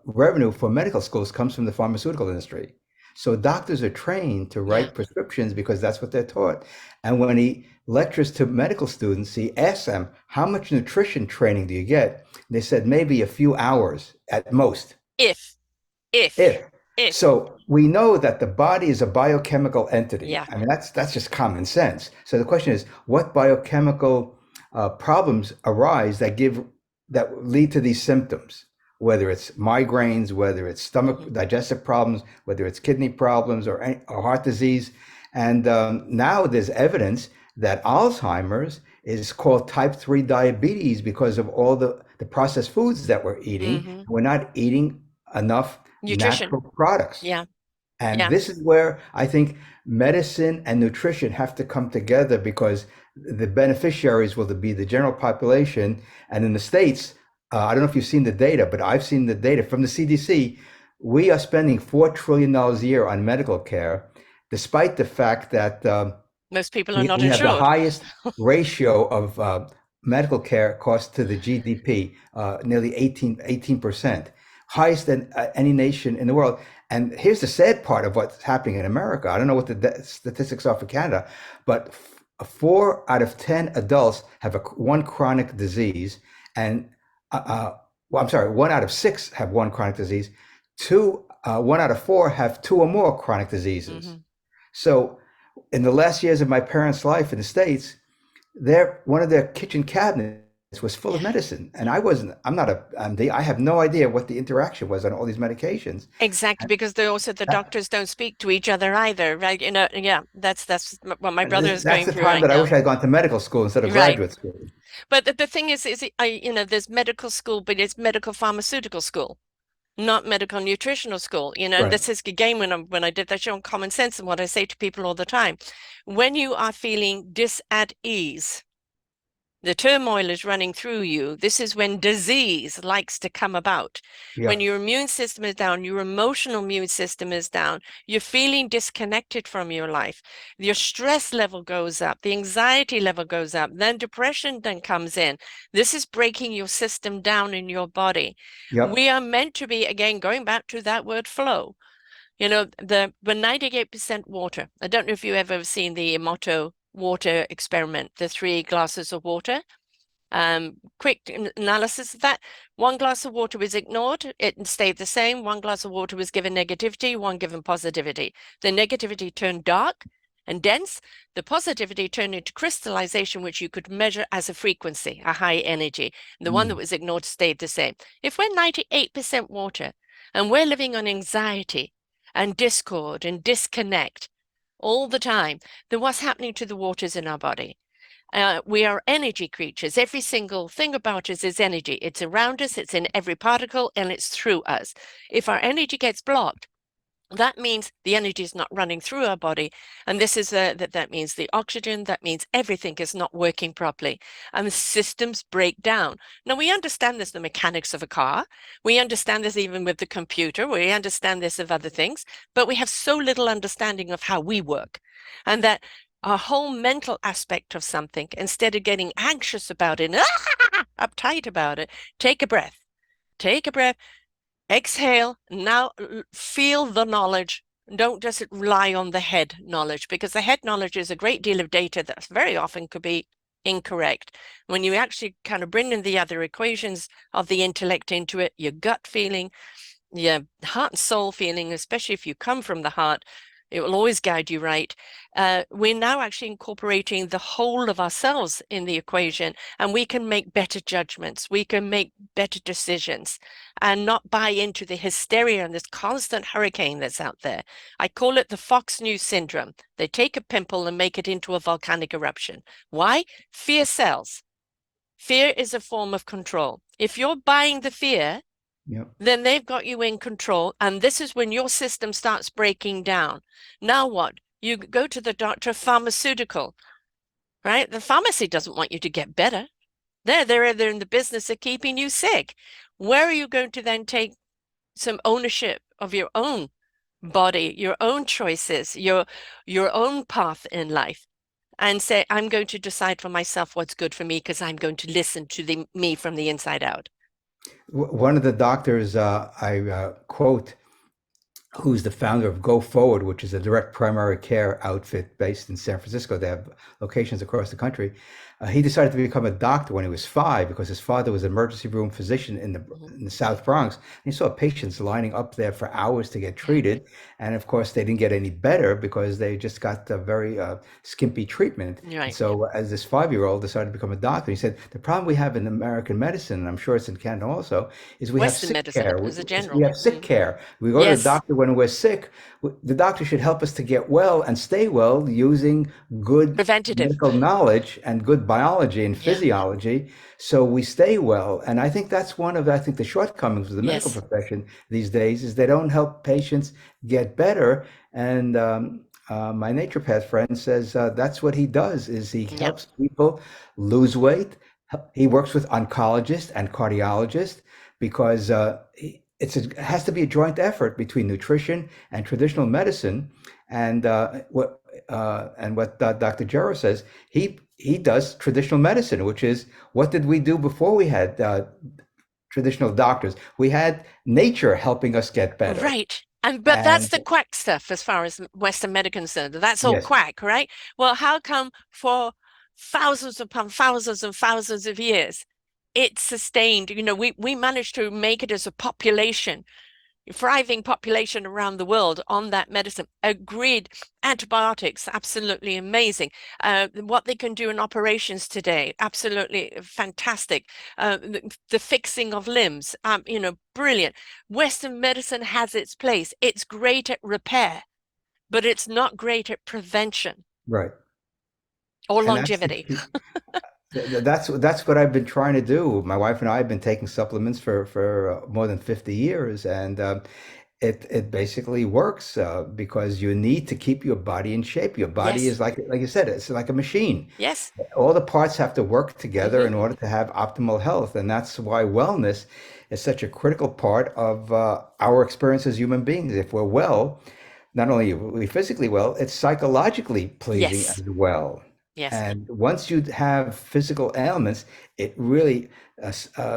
revenue for medical schools comes from the pharmaceutical industry. So doctors are trained to Yeah. write prescriptions because that's what they're taught. And when he lectures to medical students, he asks them, how much nutrition training do you get? They said maybe a few hours at most. If, if, If if, so, we know that the body is a biochemical entity. yeah. I mean, that's just common sense. So the question is, what biochemical problems arise that lead to these symptoms? Whether it's migraines, whether it's Mm-hmm. stomach digestive problems, whether it's kidney problems or heart disease, and now there's evidence that Alzheimer's is called type 3 diabetes because of all the processed foods that we're eating. Mm-hmm. We're not eating enough Nutrition. natural products. Yeah. And Yeah. this is where I think medicine and nutrition have to come together, because the beneficiaries will be the general population. And in the States, I don't know if you've seen the data, but I've seen the data from the CDC. We are spending $4 trillion a year on medical care, despite the fact that Most people are we, not we have the insured. highest ratio of medical care cost to the GDP, nearly 18%, highest than any nation in the world. And here's the sad part of what's happening in America. I don't know what the statistics are for Canada, but 4 out of 10 adults have one chronic disease, and well, I'm sorry, 1 out of 6 have one chronic disease. 1 out of 4 have two or more chronic diseases. Mm-hmm. So in the last years of my parents' life in the States, one of their kitchen cabinets was full of Yeah. medicine. And I'm not a MD. I have no idea what the interaction was on all these medications. Exactly, because they also the That, doctors don't speak to each other either, right? Yeah, that's what my brother is that's going the through time right that I now. wish I had gone to medical school instead of Right. graduate school. But the thing there's medical school, but it's medical pharmaceutical school, not medical nutritional school, and Right. this is again when I did that show on common sense and what I say to people all the time. When you are feeling dis at ease, The turmoil is running through you. This is when disease likes to come about. When Yep. your immune system is down, your emotional immune system is down, you're feeling disconnected from your life. Your stress level goes up, the anxiety level goes up, then depression then comes in. This is breaking your system down in your body. Yep. We are meant to be, again, going back to that word flow. We're 98% water. I don't know if you ever seen the Emoto water experiment, the 3 glasses of water. Quick analysis of that. 1 glass of water was ignored. It stayed the same. 1 glass of water was given negativity, one given positivity. The negativity turned dark and dense. The positivity turned into crystallization, which you could measure as a frequency, a high energy. The one that Mm. was ignored stayed the same. If we're 98% water and we're living on anxiety and discord and disconnect all the time, then what's happening to the waters in our body? We are energy creatures. Every single thing about us is energy. It's around us, it's in every particle, and it's through us. If our energy gets blocked, that means the energy is not running through our body. And this is that means the oxygen, that means everything is not working properly. And the systems break down. Now, we understand this, the mechanics of a car. We understand this even with the computer. We understand this of other things, but we have so little understanding of how we work. And that our whole mental aspect of something, instead of getting anxious about it, uptight about it, take a breath. Take a breath. Exhale. Now feel the knowledge. Don't just rely on the head knowledge, because the head knowledge is a great deal of data that very often could be incorrect. When you actually kind of bring in the other equations of the intellect into it, your gut feeling, your heart and soul feeling, especially if you come from the heart, it will always guide you right. We're now actually incorporating the whole of ourselves in the equation, and we can make better judgments. We can make better decisions and not buy into the hysteria and this constant hurricane that's out there. I call it the Fox News syndrome. They take a pimple and make it into a volcanic eruption. Why? Fear sells. Fear is a form of control. If you're buying the fear, Yep. then they've got you in control. And this is when your system starts breaking down. Now what? You go to the doctor, pharmaceutical, right? The pharmacy doesn't want you to get better. They're in the business of keeping you sick. Where are you going to then take some ownership of your own body, your own choices, your own path in life? And say, I'm going to decide for myself what's good for me because I'm going to listen to me from the inside out. One of the doctors I quote, who's the founder of Go Forward, which is a direct primary care outfit based in San Francisco. They have locations across the country. He decided to become a doctor when he was 5 because his father was an emergency room physician Mhm. in the South Bronx. And he saw patients lining up there for hours to get Yeah, treated. And of course, they didn't get any better because they just got a very skimpy treatment. you're And right. so, as this 5-year-old decided to become a doctor, he said, the problem we have in American medicine, and I'm sure it's in Canada also, is we have Western sick medicine care. as a We general. have sick care. We go to the Yes, doctor when we're sick. The doctor should help us to get well and stay well using good preventative. medical knowledge and good biology and Yeah, physiology so we stay well. And I think that's one of, I think, the shortcomings of the medical yes, profession these days is they don't help patients get better. And my naturopath friend says that's what he does is he yep, helps people lose weight. He works with oncologists and cardiologists because it has to be a joint effort between nutrition and traditional medicine. And what Dr. Jarrow says, he does traditional medicine, which is what did we do before we had traditional doctors? We had nature helping us get better. right. But that's And the quack stuff as far as Western medicine is concerned. That's all yes, quack, right? Well, how come for thousands upon thousands and thousands of years it's sustained? We managed to make it as a population, thriving population around the world on that medicine. Agreed. Antibiotics, absolutely amazing. What they can do in operations today, absolutely fantastic. The fixing of limbs, brilliant. Western medicine has its place. It's great at repair, but it's not great at prevention right. or And that's the longevity. key. That's what I've been trying to do. My wife and I have been taking supplements for more than 50 years, and It basically works because you need to keep your body in shape. Your body Yes. is like you said, it's like a machine. Yes. All the parts have to work together Hmm. in order to have optimal health, and that's why wellness is such a critical part of our experience as human beings. If we're well, not only are we physically well, it's psychologically pleasing Yes. as well. Yes. And once you have physical ailments, it really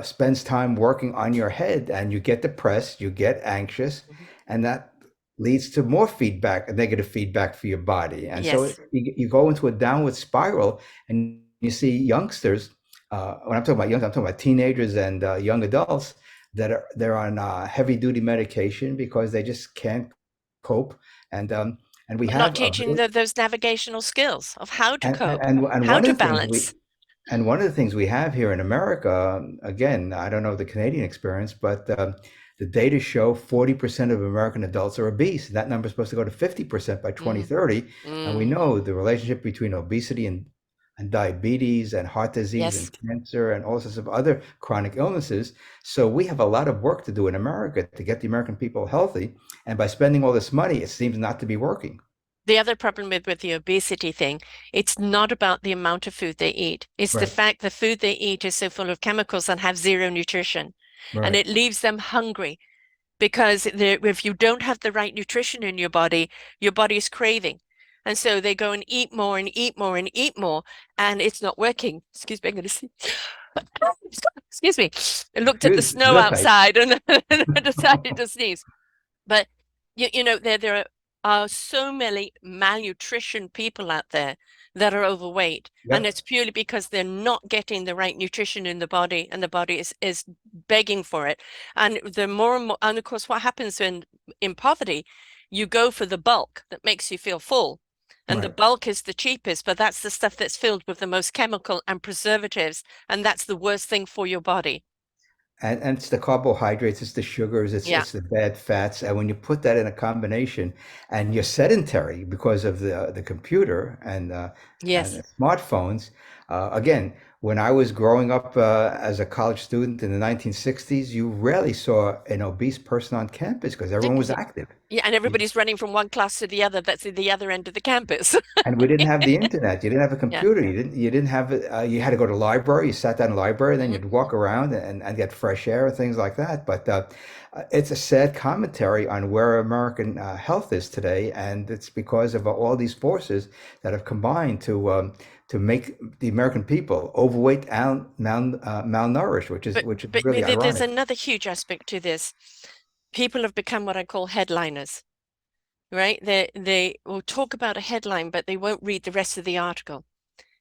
spends time working on your head, and you get depressed, you get anxious, Mhm. and that leads to more feedback, negative feedback for your body. And so Yes. you go into a downward spiral, and you see youngsters. When I'm talking about young, I'm talking about teenagers and young adults that they're on heavy duty medication because they just can't cope. And um, and we But not have a teaching those navigational skills of how to cope, and how one to of the things balance. we have here in America, again, I don't know the Canadian experience, but the data show 40% of American adults are obese. That number is supposed to go to 50% by Mm, 2030. And we mm, know the relationship between obesity and diabetes and heart disease and yes. cancer and all sorts of other chronic illnesses. So we have a lot of work to do in America to get the American people healthy. And by spending all this money, it seems not to be working. The other problem with the obesity thing, it's not about the amount of food they eat. It's the Right, fact the food they eat is so full of chemicals and have zero nutrition. And right. it leaves them hungry because if you don't have the right nutrition in your body is craving. And so they go and eat more and eat more and eat more, and it's not working. Excuse me, I'm going to see. Excuse me. I looked at the Excuse snow Gesundheit. outside and I decided to sneeze. But there are so many malnutrition people out there that are overweight, and Yep. it's purely because they're not getting the right nutrition in the body, and the body is begging for it. And the more and more, and of course, what happens in poverty, you go for the bulk that makes you feel full. And the Right. bulk is the cheapest, but that's the stuff that's filled with the most chemical and preservatives, and that's the worst thing for your body. And it's the carbohydrates, it's the sugars, Yeah. it's the bad fats. And when you put that in a combination, and you're sedentary because of the computer and Yes. the smartphones, again, when I was growing up as a college student in the 1960s, you rarely saw an obese person on campus because everyone was active. Yeah, and everybody's running from one class to the other. That's at the other end of the campus. And we didn't have the internet. You didn't have a Yeah. computer. You didn't have it. You had to go to the library. You sat down in the library, then Hmm. you'd walk around and get fresh air and things like that. But it's a sad commentary on where American health is today, and it's because of all these forces that have combined to make the American people overweight and malnourished, But which is but really there's ironic. another huge aspect to this. People have become what I call headliners, right? They will talk about a headline, but they won't read the rest of the article.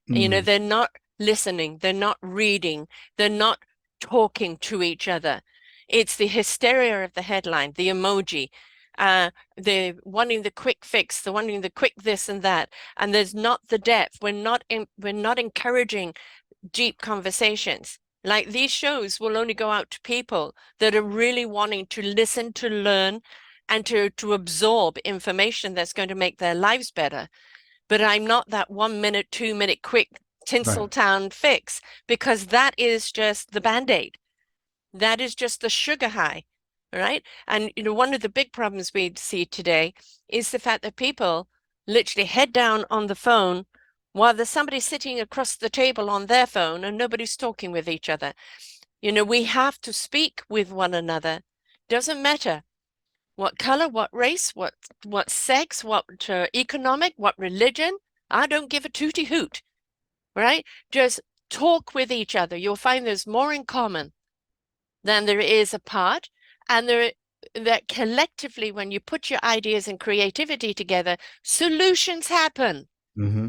Mm, They're not listening, they're not reading, they're not talking to each other. It's the hysteria of the headline, the emoji, the wanting the quick fix, the wanting the quick this and that, and there's not the depth. We're not encouraging deep conversations. Like these shows will only go out to people that are really wanting to listen, to learn, and to absorb information that's going to make their lives better. But I'm not that 1 minute, 2 minute quick right. Tinseltown fix because that is just the band-aid. That is just the sugar high, right? And one of the big problems we see today is the fact that people literally head down on the phone while there's somebody sitting across the table on their phone and nobody's talking with each other. We have to speak with one another. Doesn't matter what color, what race, what sex, what economic, what religion. I don't give a tooty hoot, right? Just talk with each other. You'll find there's more in common than there is apart, and that collectively, when you put your ideas and creativity together, solutions happen. Hmm.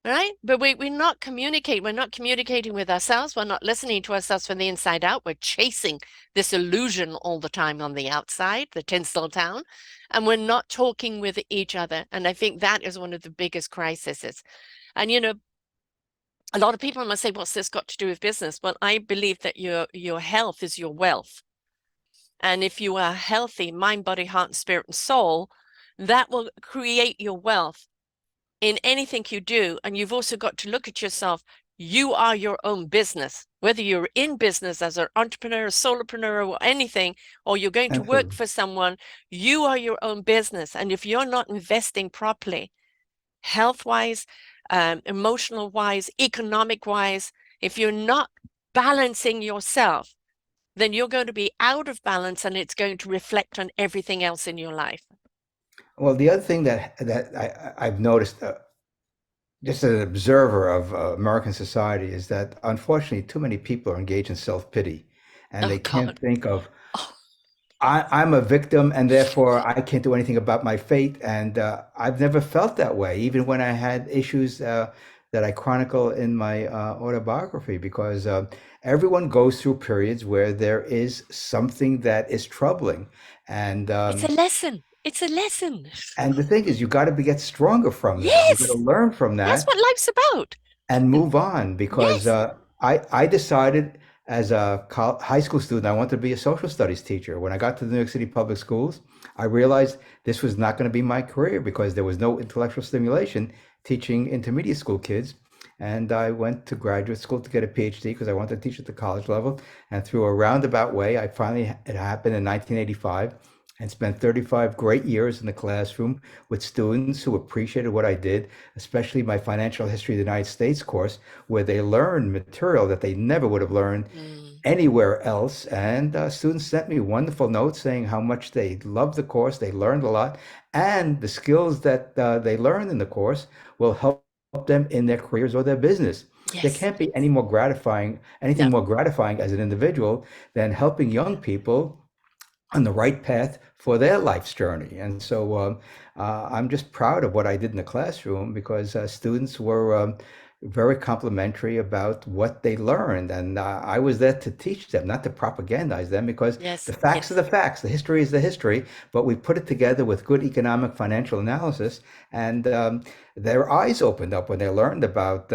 Right? But we're not communicating. We're not communicating with ourselves. We're not listening to ourselves from the inside out. We're chasing this illusion all the time on the outside, the tinsel town, and we're not talking with each other. And I think that is one of the biggest crises. And a lot of people must say, what's this got to do with business? Well, I believe that your health is your wealth. And if you are healthy, mind, body, heart, and spirit and soul, that will create your wealth in anything you do. And you've also got to look at yourself. You are your own business. whether you're in business as an entrepreneur, a solopreneur, or anything, or you're going to work Absolutely. for someone, you are your own business. And if you're not investing properly, health-wise, emotional-wise, economic-wise, if you're not balancing yourself, then you're going to be out of balance and it's going to reflect on everything else in your life. Well, the other thing I've noticed, just as an observer of American society, is that unfortunately too many people are engaged in self-pity, and Oh they can't God. think of Oh, I'm a victim and therefore I can't do anything about my fate. And I've never felt that way, even when I had issues that I chronicle in my autobiography, because everyone goes through periods where there is something that is troubling. And it's a lesson. It's a lesson. the thing is, you got to get stronger from that. You got to Yes, learn from that's that what life's about. and move on, because Yes, I decided as a high school student I wanted to be a social studies teacher. When I got to the New York City public schools, I realized this was not going to be my career because there was no intellectual stimulation teaching intermediate school kids. And I went to graduate school to get a PhD because I wanted to teach at the college level. And through a roundabout way, it happened in 1985, and spent 35 great years in the classroom with students who appreciated what I did, especially my financial history of the United States course, where they learned material that they never would have learned mm, anywhere else. And students sent me wonderful notes saying how much they loved the course, they learned a lot, and the skills that they learned in the course will help them in their careers or their business. There yes. can't be anything No. more gratifying as an individual than helping young people on the right path for their life's journey. And so I'm just proud of what I did in the classroom, because students were very complimentary about what they learned. And I was there to teach them, not to propagandize them, because the Yes, facts are yes. the facts, the history is the history, but we put it together with good economic financial analysis. And their eyes opened up when they learned about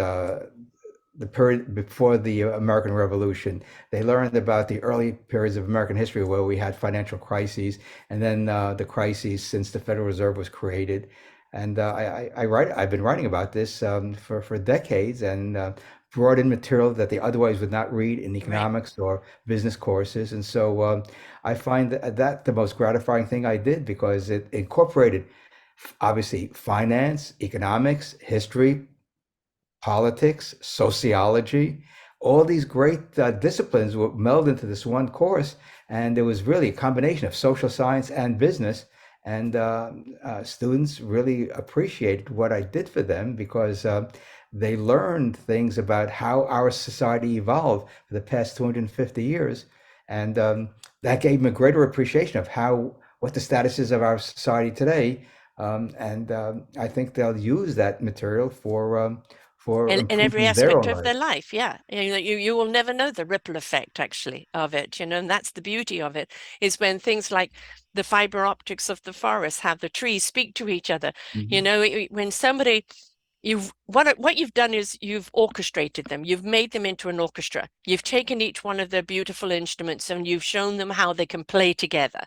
the period before the American Revolution. They learned about the early periods of American history where we had financial crises, and then the crises since the Federal Reserve was created. And I've been writing about this for decades, and brought in material that they otherwise would not read in Right. economics or business courses. And so I find that the most gratifying thing I did, because it incorporated obviously finance, economics, history, politics, sociology, all these great disciplines were melded into this one course. And there was really a combination of social science and business. And students really appreciated what I did for them, because they learned things about how our society evolved for the past 250 years. And that gave them a greater appreciation of what the status is of our society today. And I think they'll use that material for In every improving their aspect own of their lives. life, yeah. You will never know the ripple effect actually of it, and that's the beauty of it, is when things like the fiber optics of the forest have the trees speak to each other. Mhm. When somebody what you've done is you've orchestrated them. You've made them into an orchestra. You've taken each one of their beautiful instruments and you've shown them how they can play together,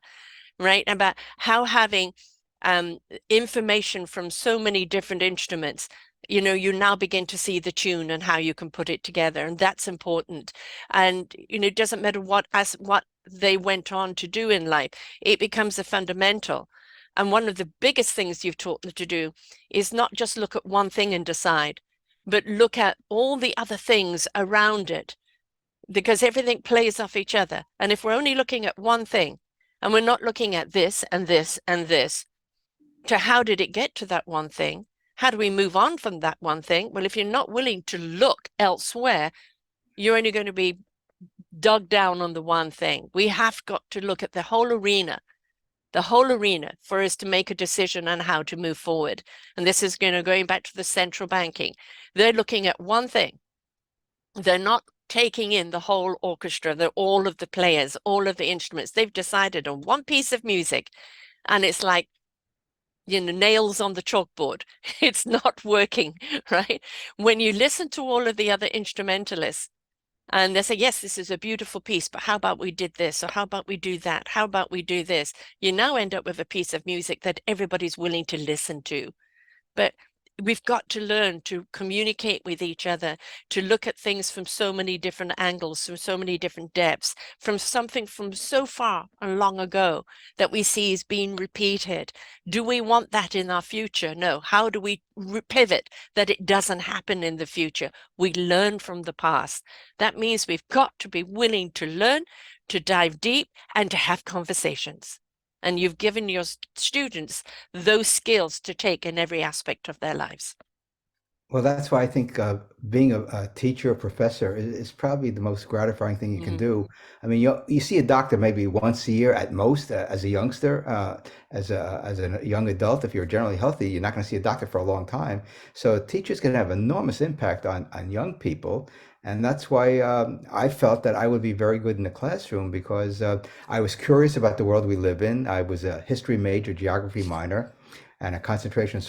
right? About how having um, information from so many different instruments, you now begin to see the tune and how you can put it together, and that's important. And it doesn't matter what they went on to do in life; it becomes a fundamental. And one of the biggest things you've taught them to do is not just look at one thing and decide, but look at all the other things around it, because everything plays off each other. And if we're only looking at one thing and we're not looking at this and this and this, to how did it get to that one thing? How do we move on from that one thing? Well, if you're not willing to look elsewhere, you're only going to be dug down on the one thing. We have got to look at the whole arena for us to make a decision on how to move forward. And this is going back to the central banking. They're looking at one thing. They're not taking in the whole orchestra, all of the players, all of the instruments. They've decided on one piece of music, and it's like, nails on the chalkboard. It's not working, right? When you listen to all of the other instrumentalists and they say, yes, this is a beautiful piece, but how about we did this? Or how about we do that? How about we do this? You now end up with a piece of music that everybody's willing to listen to. But we've got to learn to communicate with each other, to look at things from so many different angles, from so many different depths, from something from so far and long ago that we see is being repeated. Do we want that in our future? No. How do we pivot that it doesn't happen in the future? We learn from the past. That means we've got to be willing to learn, to dive deep, and to have conversations. And you've given your students those skills to take in every aspect of their lives. Well, that's why I think being a teacher, a professor is probably the most gratifying thing you can Mm, do. I mean, you see a doctor maybe once a year at most as a youngster, as a young adult. If you're generally healthy, you're not going to see a doctor for a long time. So teachers can have enormous impact on young people. And that's why I felt that I would be very good in the classroom because I was curious about the world we live in. I was a history major, geography minor, and a concentration in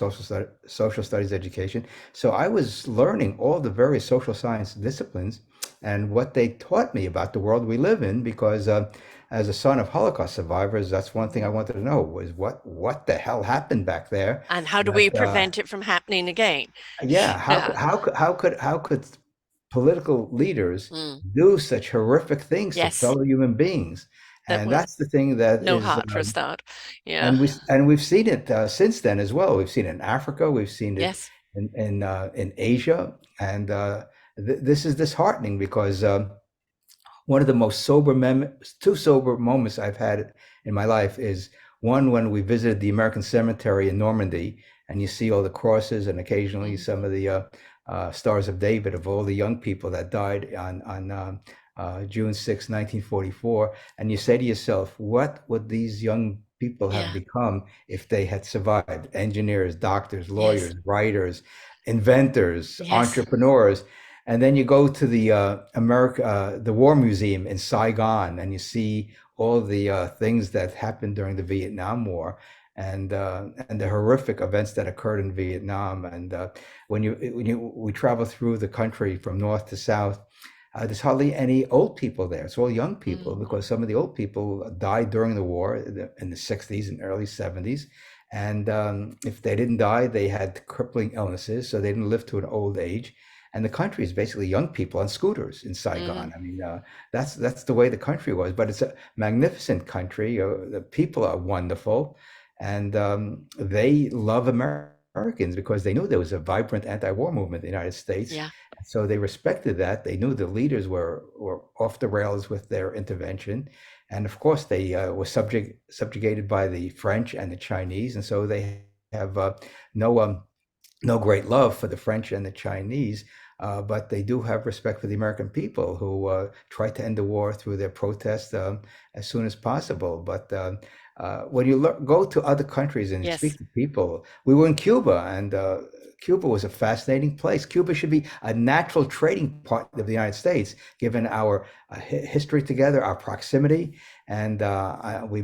social studies education. So I was learning all the various social science disciplines and what they taught me about the world we live in because as a son of Holocaust survivors, that's one thing I mm. wanted to know was what the hell happened back there. And how do we That prevent it from happening again? yeah, Yeah. how could political leaders Mm. do such horrific things to Yes, fellow human beings? that And was that's the thing that no is heart for a start. Yeah. and we've seen it since then as well. We've seen it in Africa. We've seen it Yes. in Asia, and this is disheartening because one of the most two sober moments I've had in my life is one when we visited the American Cemetery in Normandy, and you see all the crosses and occasionally Mm. some of the Stars of David of all the young people that died on June 6, 1944, and you say to yourself, what would these young people have Yeah. become if they had survived? Engineers, doctors, Yes. lawyers, writers, inventors, Yes. entrepreneurs. And then you go to the War Museum in Saigon, and you see all the things that happened during the Vietnam War, and the horrific events that occurred in Vietnam. And when we travel through the country from north to south, there's hardly any old people there. It's all young people Mm. because some of the old people died during the war in the 60s and early 70s. And if they didn't die, they had crippling illnesses, so they didn't live to an old age. And the country is basically young people on scooters in Mm. Saigon. I mean, that's the way the country was. But it's a magnificent country. The people are wonderful, and they love Americans because they knew there was a vibrant anti-war movement in the United States. Yeah. So they respected that. They knew the leaders were off the rails with their intervention, and of course they were subjugated by the French and the Chinese, and so they have no no great love for the French and the Chinese, but they do have respect for the American people who tried to end the war through their protest as soon as possible. But when you go to other countries and you Yes. speak to people, we were in Cuba, and Cuba was a fascinating place. Cuba should be a natural trading partner of the United States, given our history together, our proximity. And we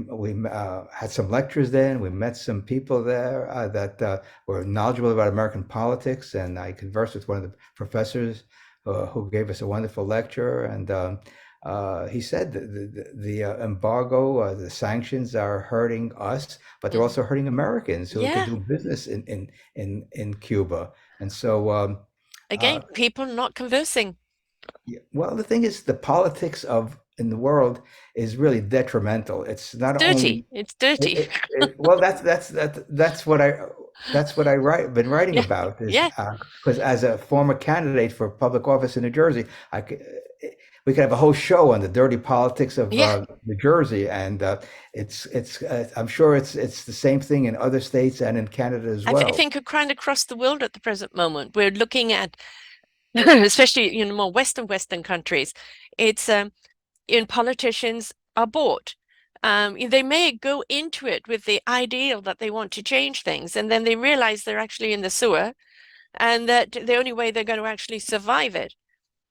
had some lectures there, and we met some people there that were knowledgeable about American politics. And I conversed with one of the professors who gave us a wonderful lecture. And he said that the embargo, the sanctions are hurting us, but they're Mm. also hurting Americans who could Yeah. do business in Cuba. And so, Again, people not conversing. yeah, well, the thing is, the politics of in the world is really detrimental. It's not Dirty. only It's dirty. well, that's what I been writing Yeah. about is Yeah. because as a former candidate for public office in New Jersey, we could have a whole show on the dirty politics of Yeah. New Jersey, and it's I'm sure it's the same thing in other states and in Canada as I well. think kind of across the world at the present moment, we're looking at, especially more Western countries, it's in politicians are bought. They may go into it with the ideal that they want to change things, and then they realize they're actually in the sewer, and that the only way they're going to actually survive it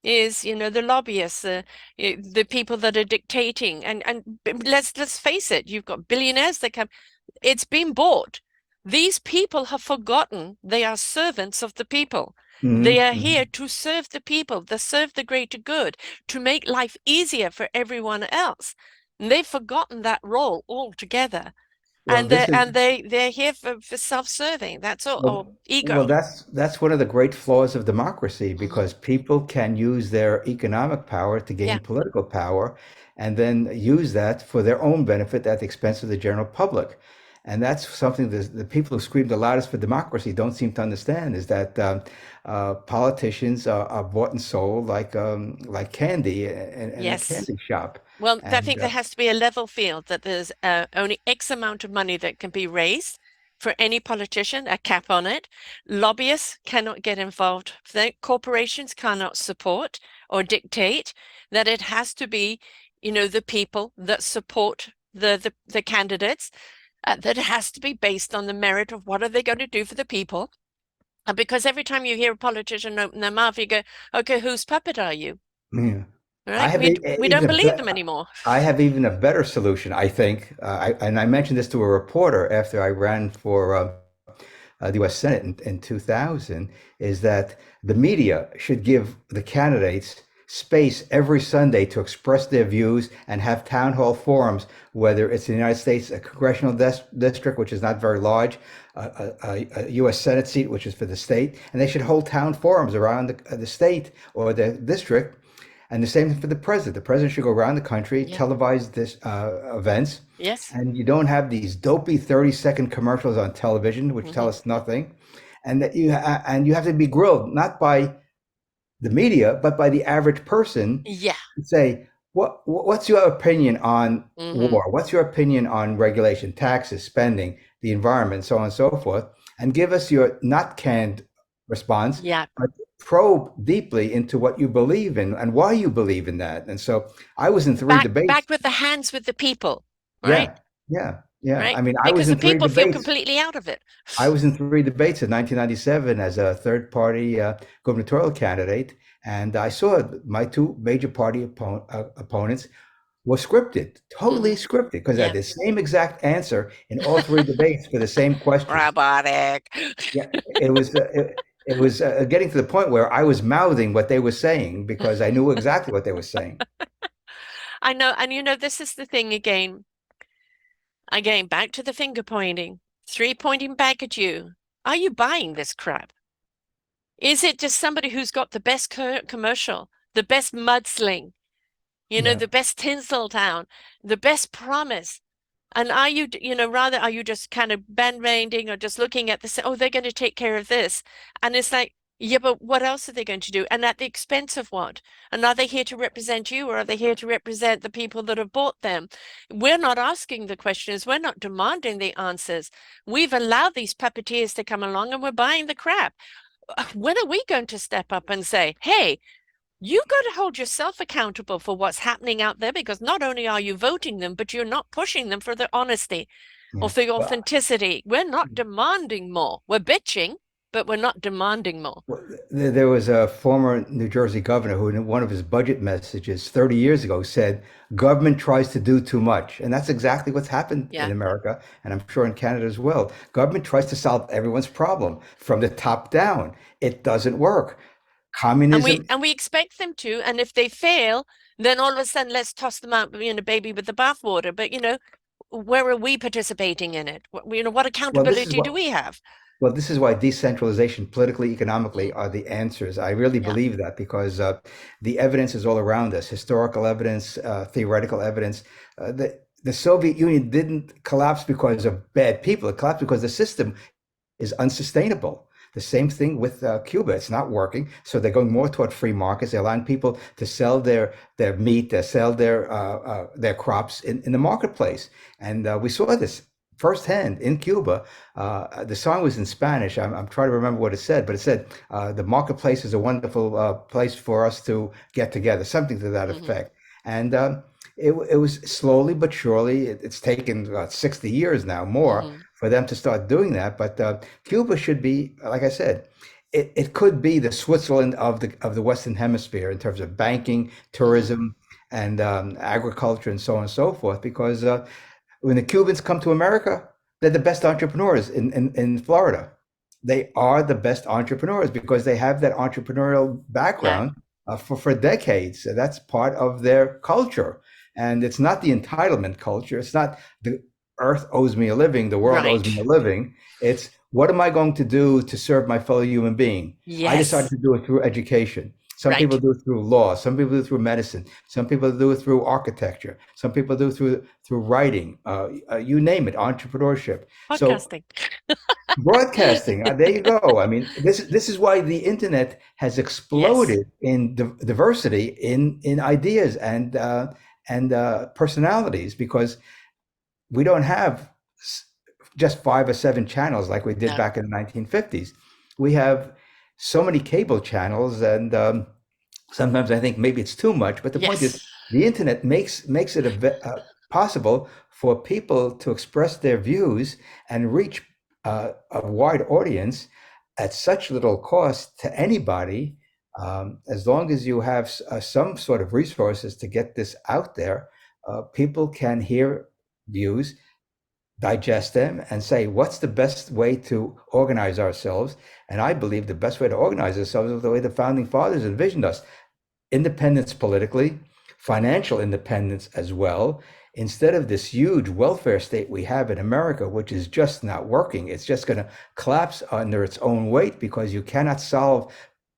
is, the lobbyists, the people that are dictating, and let's face it, you've got billionaires that come. It's been bought. These people have forgotten they are servants of the people. They Mhm, are here mhm. to serve the people, to serve the greater good, to make life easier for everyone else. And they've forgotten that role altogether. Well, this is they're here for self-serving. That's all, or Well, well, ego. that's one of the great flaws of democracy Hmm. because people can use their economic power to Yeah. gain political power and then use that for their own benefit at the expense of the general public. And that's something that the people who scream the loudest for democracy don't seem to understand is that politicians are bought and sold like candy in a Yes. candy shop. Well, I And think there has to be a level field that there's only X amount of money that can be raised for any politician, a cap on it. Lobbyists cannot get involved. Corporations cannot support or dictate that it has to be, the people that support the candidates, that it has to be based on the merit of what are they going to do for the people. Because every time you hear a politician open their mouth, you go, okay, whose puppet are you? yeah. All I right? have We don't even believe them anymore. I have even a better solution, I think. And I mentioned this to a reporter after I ran for the U.S. Senate in 2000, is that the media should give the candidates space every Sunday to express their views and have town hall forums, whether it's in the United States, a congressional district, which is not very large, a U.S. Senate seat, which is for the state, and they should hold town forums around the state or the district. And the same thing for the president. The president should go around the country, Yeah. televise this events, Yes. and you don't have these dopey 30-second commercials on television, which tell Hmm. us nothing, and that you have to be grilled not by the media, but by the average person Yeah. and say, what's your opinion on Hmm. war? What's your opinion on regulation, taxes, spending, the environment, so on and so forth? And give us your not canned response, Yeah. but probe deeply into what you believe in and why you believe in that. And so I was in three Back debates. with the hands with the people, right? Yeah, yeah, yeah. Right? I mean, I was Because the in three people feel debates. completely out of it. I was in three debates in 1997 as a third party gubernatorial candidate, and I saw my two major party opponents were scripted, totally Hmm. scripted, because I had Yeah. the same exact answer in all three debates for the same questions. Robotic. Yeah, it was getting to the point where I was mouthing what they were saying because I knew exactly what they were saying. I know. And this is the thing again. Again, back to the finger pointing. Three pointing back at you. Are you buying this crap? Is it just somebody who's got the best commercial, the best mudsling, Yeah. the best tinsel town, the best promise? And are you, rather, are you just kind of band-aiding or just looking at this, oh, they're going to take care of this? And it's like, yeah, but what else are they going to do? And at the expense of what? And are they here to represent you or are they here to represent the people that have bought them? We're not asking the questions. We're not demanding the answers. We've allowed these puppeteers to come along and we're buying the crap. When are we going to step up and say, hey, you've got to hold yourself accountable for what's happening out there because not only are you voting them, but you're not pushing them for their honesty or Yeah. for your Well, authenticity. We're not demanding more. We're bitching, but we're not demanding more. Well, there was a former New Jersey governor who, in one of his budget messages 30 years ago, said, government tries to do too much. And that's exactly what's happened in Yeah. America, and I'm sure in Canada as well. Government tries to solve everyone's problem from the top down. It doesn't work. And Communism, we expect them to, and if they fail, then all of a sudden let's toss them out, baby with the bathwater. But where are we participating in it? What well, this is accountability do what we have? Well, this is why decentralization, politically, economically, Mm, are the answers. I really yeah. believe that because the evidence is all around us, historical evidence, theoretical evidence. The Soviet Union didn't collapse because of bad people. It collapsed because the system is unsustainable. The same thing with Cuba. It's not working. So they're going more toward free markets. They're allowing people to sell their meat, to sell their crops in the marketplace. And we saw this firsthand in Cuba. The song was in Spanish. I'm trying to remember what it said, but it said, the marketplace is a wonderful place for us to get together, something to that Hmm. effect. And it was slowly but surely, it's taken about 60 years now, more Hmm. for them to start doing that. But Cuba should be, like I said, it could be the Switzerland of the Western Hemisphere in terms of banking, Hmm. tourism, and agriculture, and so on and so forth. Because when the Cubans come to America, they're the best entrepreneurs in Florida. They are the best entrepreneurs because they have that entrepreneurial Yeah. background for decades. So that's part of their culture. And it's not the entitlement culture. It's not the Earth owes me a living, the world owes Right. me a living. It's what am I going to do to serve my fellow human being? I decided Yes. to do it through education. Some people Right. do it through law. Some people do it through medicine. Some people do it through architecture. Some people do it through writing. You name it, entrepreneurship. So Podcasting. broadcasting, there you go. I mean, this is why the internet has Yes. exploded in diversity in ideas and personalities because we don't have just 5 or 7 channels like we did No. back in the 1950s. We have so many cable channels, and sometimes I think maybe it's too much. But the point is, Yes. the internet makes it possible for people to express their views and reach a wide audience at such little cost to anybody. As long as you have some sort of resources to get this out there, people can hear views, digest them, and say, what's the best way to organize ourselves? And I believe the best way to organize ourselves is the way the founding fathers envisioned us: independence politically, financial independence as well. Instead of this huge welfare state we have in America, which is just not working, it's just going to collapse under its own weight because you cannot solve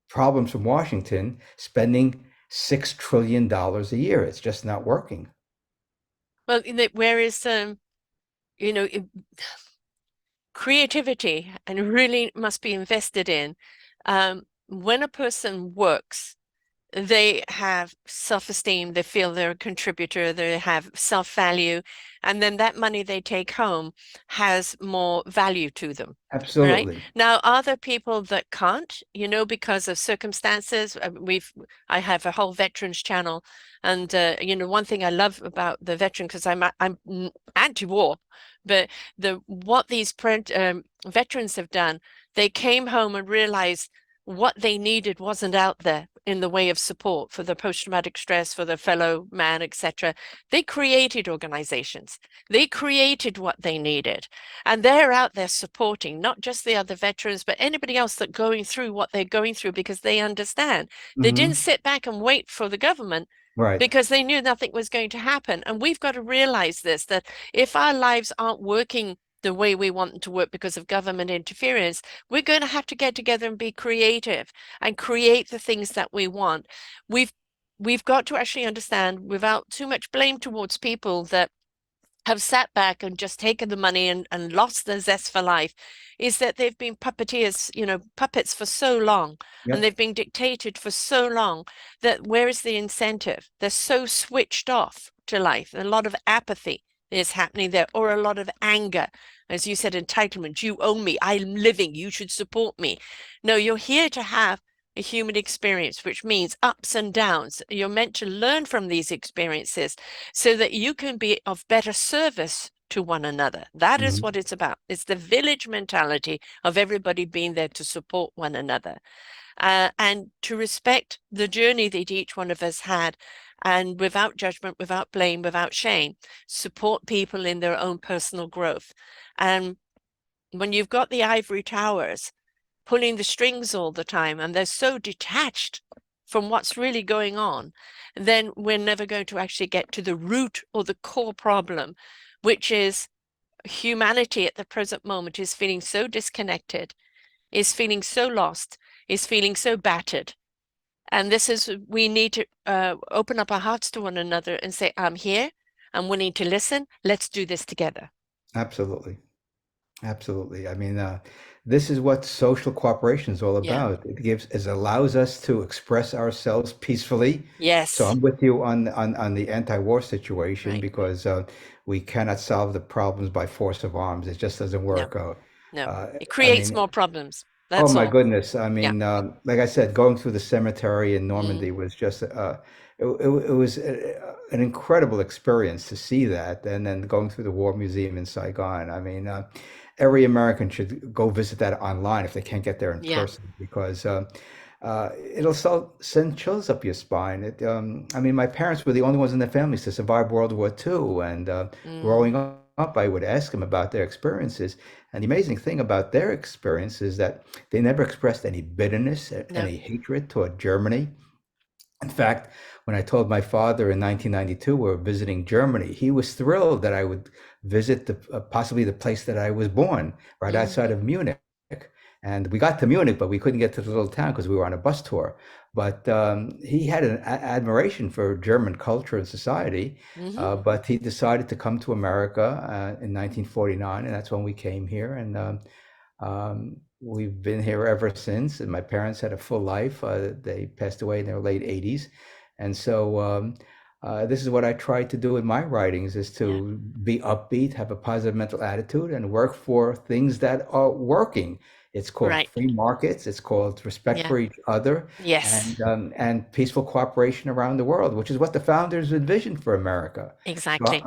problems from Washington spending $6 trillion a year. It's just not working. Well, whereas you know, creativity and really must be invested in. When a person works, they have self-esteem, they feel they're a contributor, they have self-value, and then that money they take home has more value to them. Right. Absolutely. Now, are there people that can't, because of circumstances? I have a whole veterans channel, and one thing I love about the veteran, because I'm anti-war, but what these veterans have done, they came home and realized what they needed wasn't out there in the way of support for the post-traumatic stress, for the fellow man, etc. They created organizations. They created what they needed. And they're out there supporting not just the other veterans, but anybody else that's going through what they're going through because they understand. They didn't Hmm. sit back and wait for the government Right. because they knew nothing was going to happen. And we've got to realize this, that if our lives aren't working the way we want them to work because of government interference, we're going to have to get together and be creative and create the things that we want. We've we've got to actually understand, without too much blame towards people that have sat back and just taken the money and lost their zest for life, is that they've been puppeteers, puppets for so long, and Yep. they've been dictated for so long that where is the incentive? They're so switched off to life. A lot of apathy is happening there, or a lot of anger. As you said, entitlement. You own me. I'm living. You should support me. No, you're here to have a human experience, which means ups and downs. You're meant to learn from these experiences so that you can be of better service to one another. That is Hmm. what it's about. It's the village mentality of everybody being there to support one another, and to respect the journey that each one of us had. And without judgment, without blame, without shame, support people in their own personal growth. And when you've got the ivory towers pulling the strings all the time and they're so detached from what's really going on, then we're never going to actually get to the root or the core problem, which is humanity at the present moment is feeling so disconnected, is feeling so lost, is feeling so battered. And we need to open up our hearts to one another and say, I'm here, I'm willing to listen, let's do this together. Absolutely. Absolutely. I mean, this is what social cooperation is all Yeah. about. It allows us to express ourselves peacefully. So Yes. I'm with you on the anti-war situation Right. because we cannot solve the problems by force of arms. It just doesn't No, work. no. Uh, It I creates mean, more problems. oh That's my all. goodness. I Yeah. mean, like I said, going through the cemetery in Mm, Normandy was just it was an incredible experience to see that, and then going through the War Museum in Saigon. I mean, every American should go visit that online if they can't get there in yeah. person because it'll send chills up your spine. I mean, my parents were the only ones in their families to survive World War II, and Mm, growing up, I would ask them about their experiences. And the amazing thing about their experience is that they never expressed any bitterness, no. any hatred toward Germany. In fact, when I told my father in 1992 we were visiting Germany, he was thrilled that I would visit possibly the place that I was born, right Mm, outside of Munich. And we got to Munich, but we couldn't get to the little town because we were on a bus tour. But he had an admiration for German culture and society. hmm But he decided to come to America in 1949, and that's when we came here. And we've been here ever since, and my parents had a full life. They passed away in their late 80s. And so this is what I try to do in my writings is yeah, to be upbeat, have a positive mental attitude, and work for things that are working. It's called right. free markets. It's called respect Yeah, for each other yes, and peaceful cooperation around the world, which is what the founders envisioned for America. So exactly.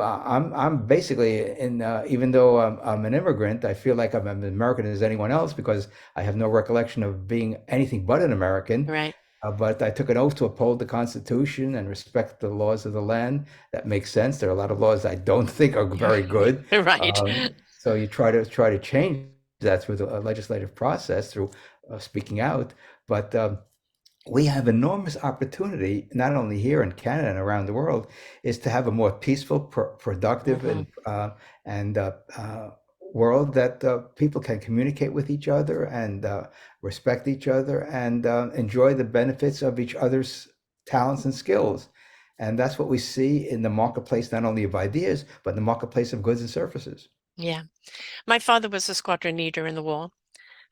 I'm basically in even though I'm an immigrant, I feel like I'm as American as anyone else because I have no recollection of being anything but an American. Right. But I took an oath to uphold the Constitution and respect the laws of the land. That makes sense. There are a lot of laws I don't think are very good. Right. So you try to change that through the legislative process, through speaking out. But we have enormous opportunity, not only here in Canada and around the world, is to have a more peaceful, productive, hmm and world that people can communicate with each other and respect each other and enjoy the benefits of each other's talents and skills. And that's what we see in the marketplace, not only of ideas, but in the marketplace of goods and services. Yeah. My father was a squadron leader in the war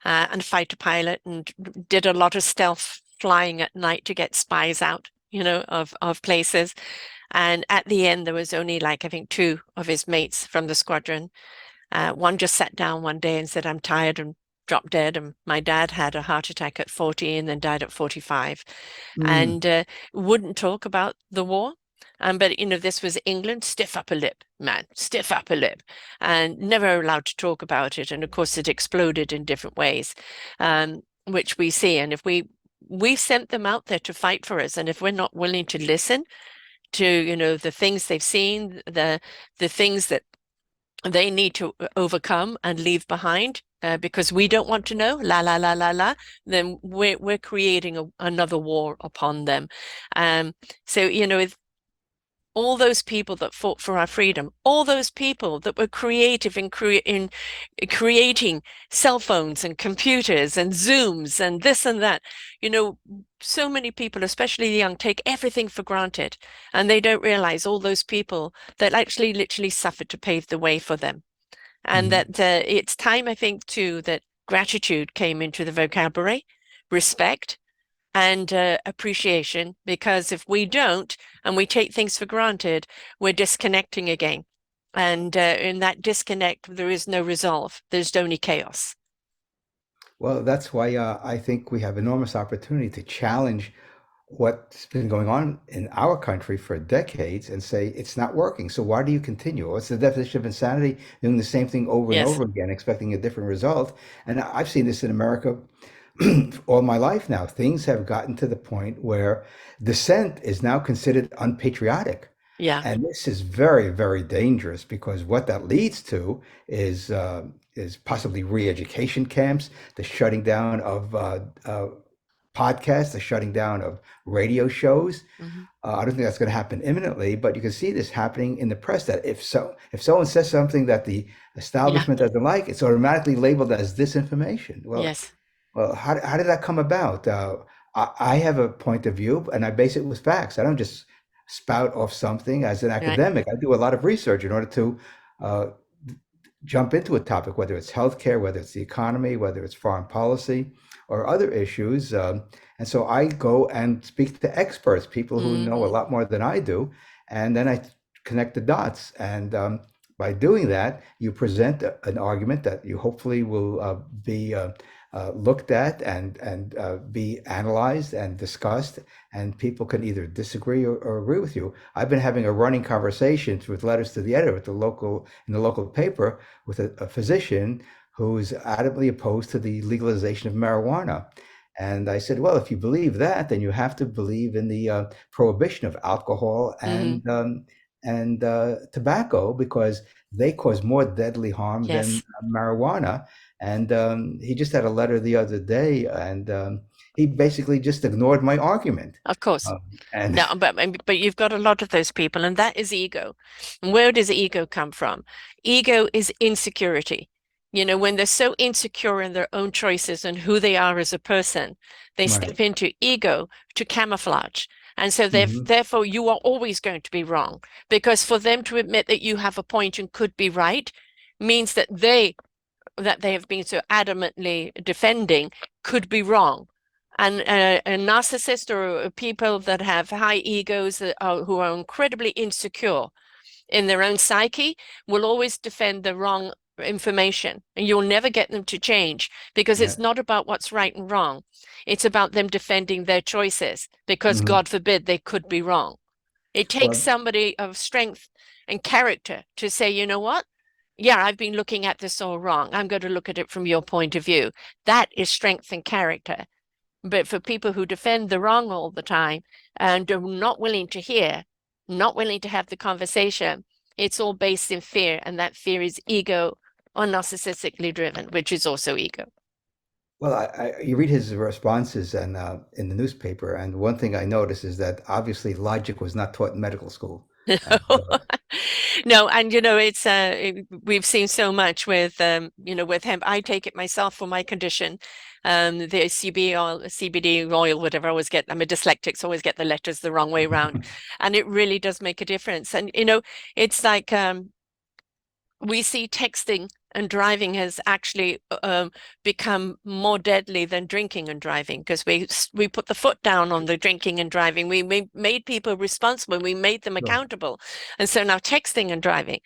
and fighter pilot and did a lot of stealth flying at night to get spies out, of places. And at the end, there was only like, I think, two of his mates from the squadron. One just sat down one day and said, I'm tired and dropped dead. And my dad had a heart attack at 40 and then died at 45 Mm. and wouldn't talk about the war. But this was England, stiff upper lip, man, stiff upper lip, and never allowed to talk about it. And of course, it exploded in different ways, which we see. And if we sent them out there to fight for us, and if we're not willing to listen to, the things they've seen, the things that they need to overcome and leave behind because we don't want to know, la la la la la, then we're creating another war upon them. Um, so all those people that fought for our freedom, all those people that were creative in creating cell phones and computers and Zooms and this and that, so many people, especially the young, take everything for granted and they don't realize all those people that actually literally suffered to pave the way for them. And Mhm. that it's time, I think, too, that gratitude came into the vocabulary, respect, and appreciation, because if we don't and we take things for granted, we're disconnecting again. And in that disconnect, there is no resolve. There's only chaos. Well, that's why I think we have enormous opportunity to challenge what's been going on in our country for decades and say it's not working. So why do you continue? What's the definition of insanity? Doing the same thing over and Yes. over again, expecting a different result. And I've seen this in America all my life now. Things have gotten to the point where dissent is now considered unpatriotic. Yeah. And this is very, very dangerous because what that leads to is possibly re-education camps, the shutting down of podcasts, the shutting down of radio shows. hmm I don't think that's going to happen imminently, but you can see this happening in the press that if someone says something that the Yeah. establishment doesn't like, it's automatically labeled as disinformation. Yes. Well, how did that come about? I have a point of view and I base it with facts. I don't just spout off something as an Right. academic. I do a lot of research in order to uh, jump into a topic, whether it's healthcare, whether it's the economy, whether it's foreign policy or other issues. And so I go and speak to experts, people who know a hmm lot more than I do, and then I connect the dots. And by doing that, you present an argument that you hopefully will be looked at and be analyzed and discussed, and people can either disagree or agree with you. I've been having a running conversation with letters to the editor at the local in the local paper with a physician who's adamantly opposed to the legalization of marijuana. And I said, well, if you believe that, then you have to believe in the prohibition of alcohol hmm and tobacco because they cause more deadly harm than Yes. marijuana. And he just had a letter the other day, and he basically just ignored my argument. Of course. And No, but you've got a lot of those people, and that is ego. And where does ego come from? Ego is insecurity. You know, when they're so insecure in their own choices and who they are as a person, they right. step into ego to camouflage. And so Hmm. therefore you are always going to be wrong, because for them to admit that you have a point and could be right means that they have been so adamantly defending could be wrong. And a narcissist or people that have high egos who are incredibly insecure in their own psyche will always defend the wrong information. And you'll never get them to change, because it's Right. not about what's right and wrong. It's about them defending their choices, because Hmm. God forbid they could be wrong. It takes Well, somebody of strength and character to say, you know what? Yeah, I've been looking at this all wrong. I'm going to look at it from your point of view. That is strength and character. But for people who defend the wrong all the time and are not willing to hear, not willing to have the conversation, it's all based in fear. And that fear is ego or narcissistically driven, which is also ego. well, you read his responses and in the newspaper, and one thing I noticed is that obviously logic was not taught in medical school. And No, and it's we've seen so much with with hemp. I take it myself for my condition. The CBD oil, whatever. I always get. I'm a dyslexic, so I always get the letters the wrong way around, and it really does make a difference. And it's like we see texting and driving has actually become more deadly than drinking and driving, because we put the foot down on the drinking and driving. We made people responsible. We made them Sure. accountable. And so now texting and driving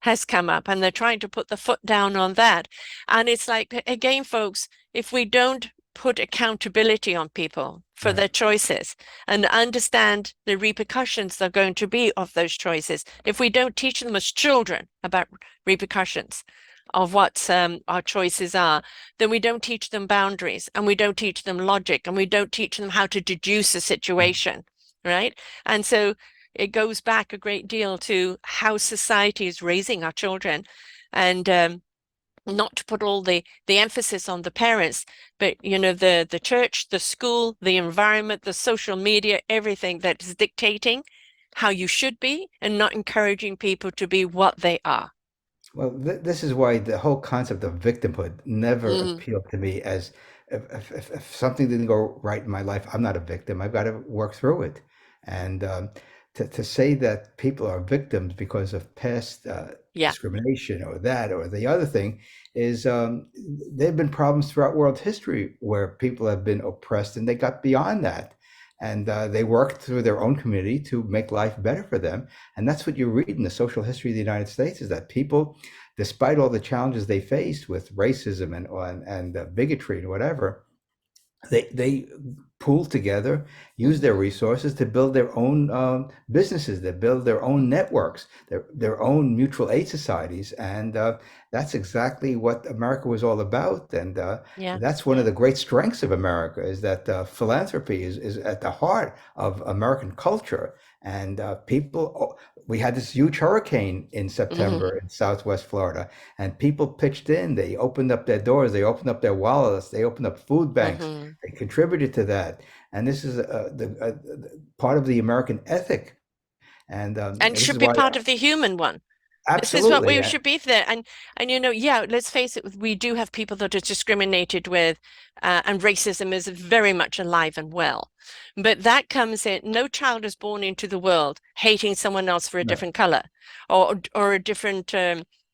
has come up, and they're trying to put the foot down on that. And it's like, again, folks, if we don't put accountability on people for Right. their choices and understand the repercussions that are going to be of those choices, if we don't teach them as children about repercussions of what our choices are, then we don't teach them boundaries, and we don't teach them logic, and we don't teach them how to deduce a situation, right? And so it goes back a great deal to how society is raising our children, and not to put all the emphasis on the parents, but the church, the school, the environment, the social media, everything that is dictating how you should be and not encouraging people to be what they are. Well, this is why the whole concept of victimhood never Mm, appealed to me as if something didn't go right in my life, I'm not a victim. I've got to work through it. And to say that people are victims because of past yeah. discrimination or that or the other thing is there have been problems throughout world history where people have been oppressed and they got beyond that. And they worked through their own community to make life better for them. And that's what you read in the social history of the United States is that people, despite all the challenges they faced with racism and bigotry and whatever, they pool together, use their Hmm. resources to build their own businesses, they build their own networks, their own mutual aid societies, and that's exactly what America was all about. And Yeah. that's one of the great strengths of America is that philanthropy is at the heart of American culture. And we had this huge hurricane in Hmm. September in Southwest Florida, and people pitched in. They opened up their doors, they opened up their wallets, they opened up food banks, Hmm. they contributed to that. And this is part of the American ethic. And And this is should be why, part of the human one. This is what absolutely. we should be there. And yeah, let's face it, we do have people that are discriminated with, and racism is very much alive and well. But that comes in, no child is born into the world hating someone else for a No, different color, or a different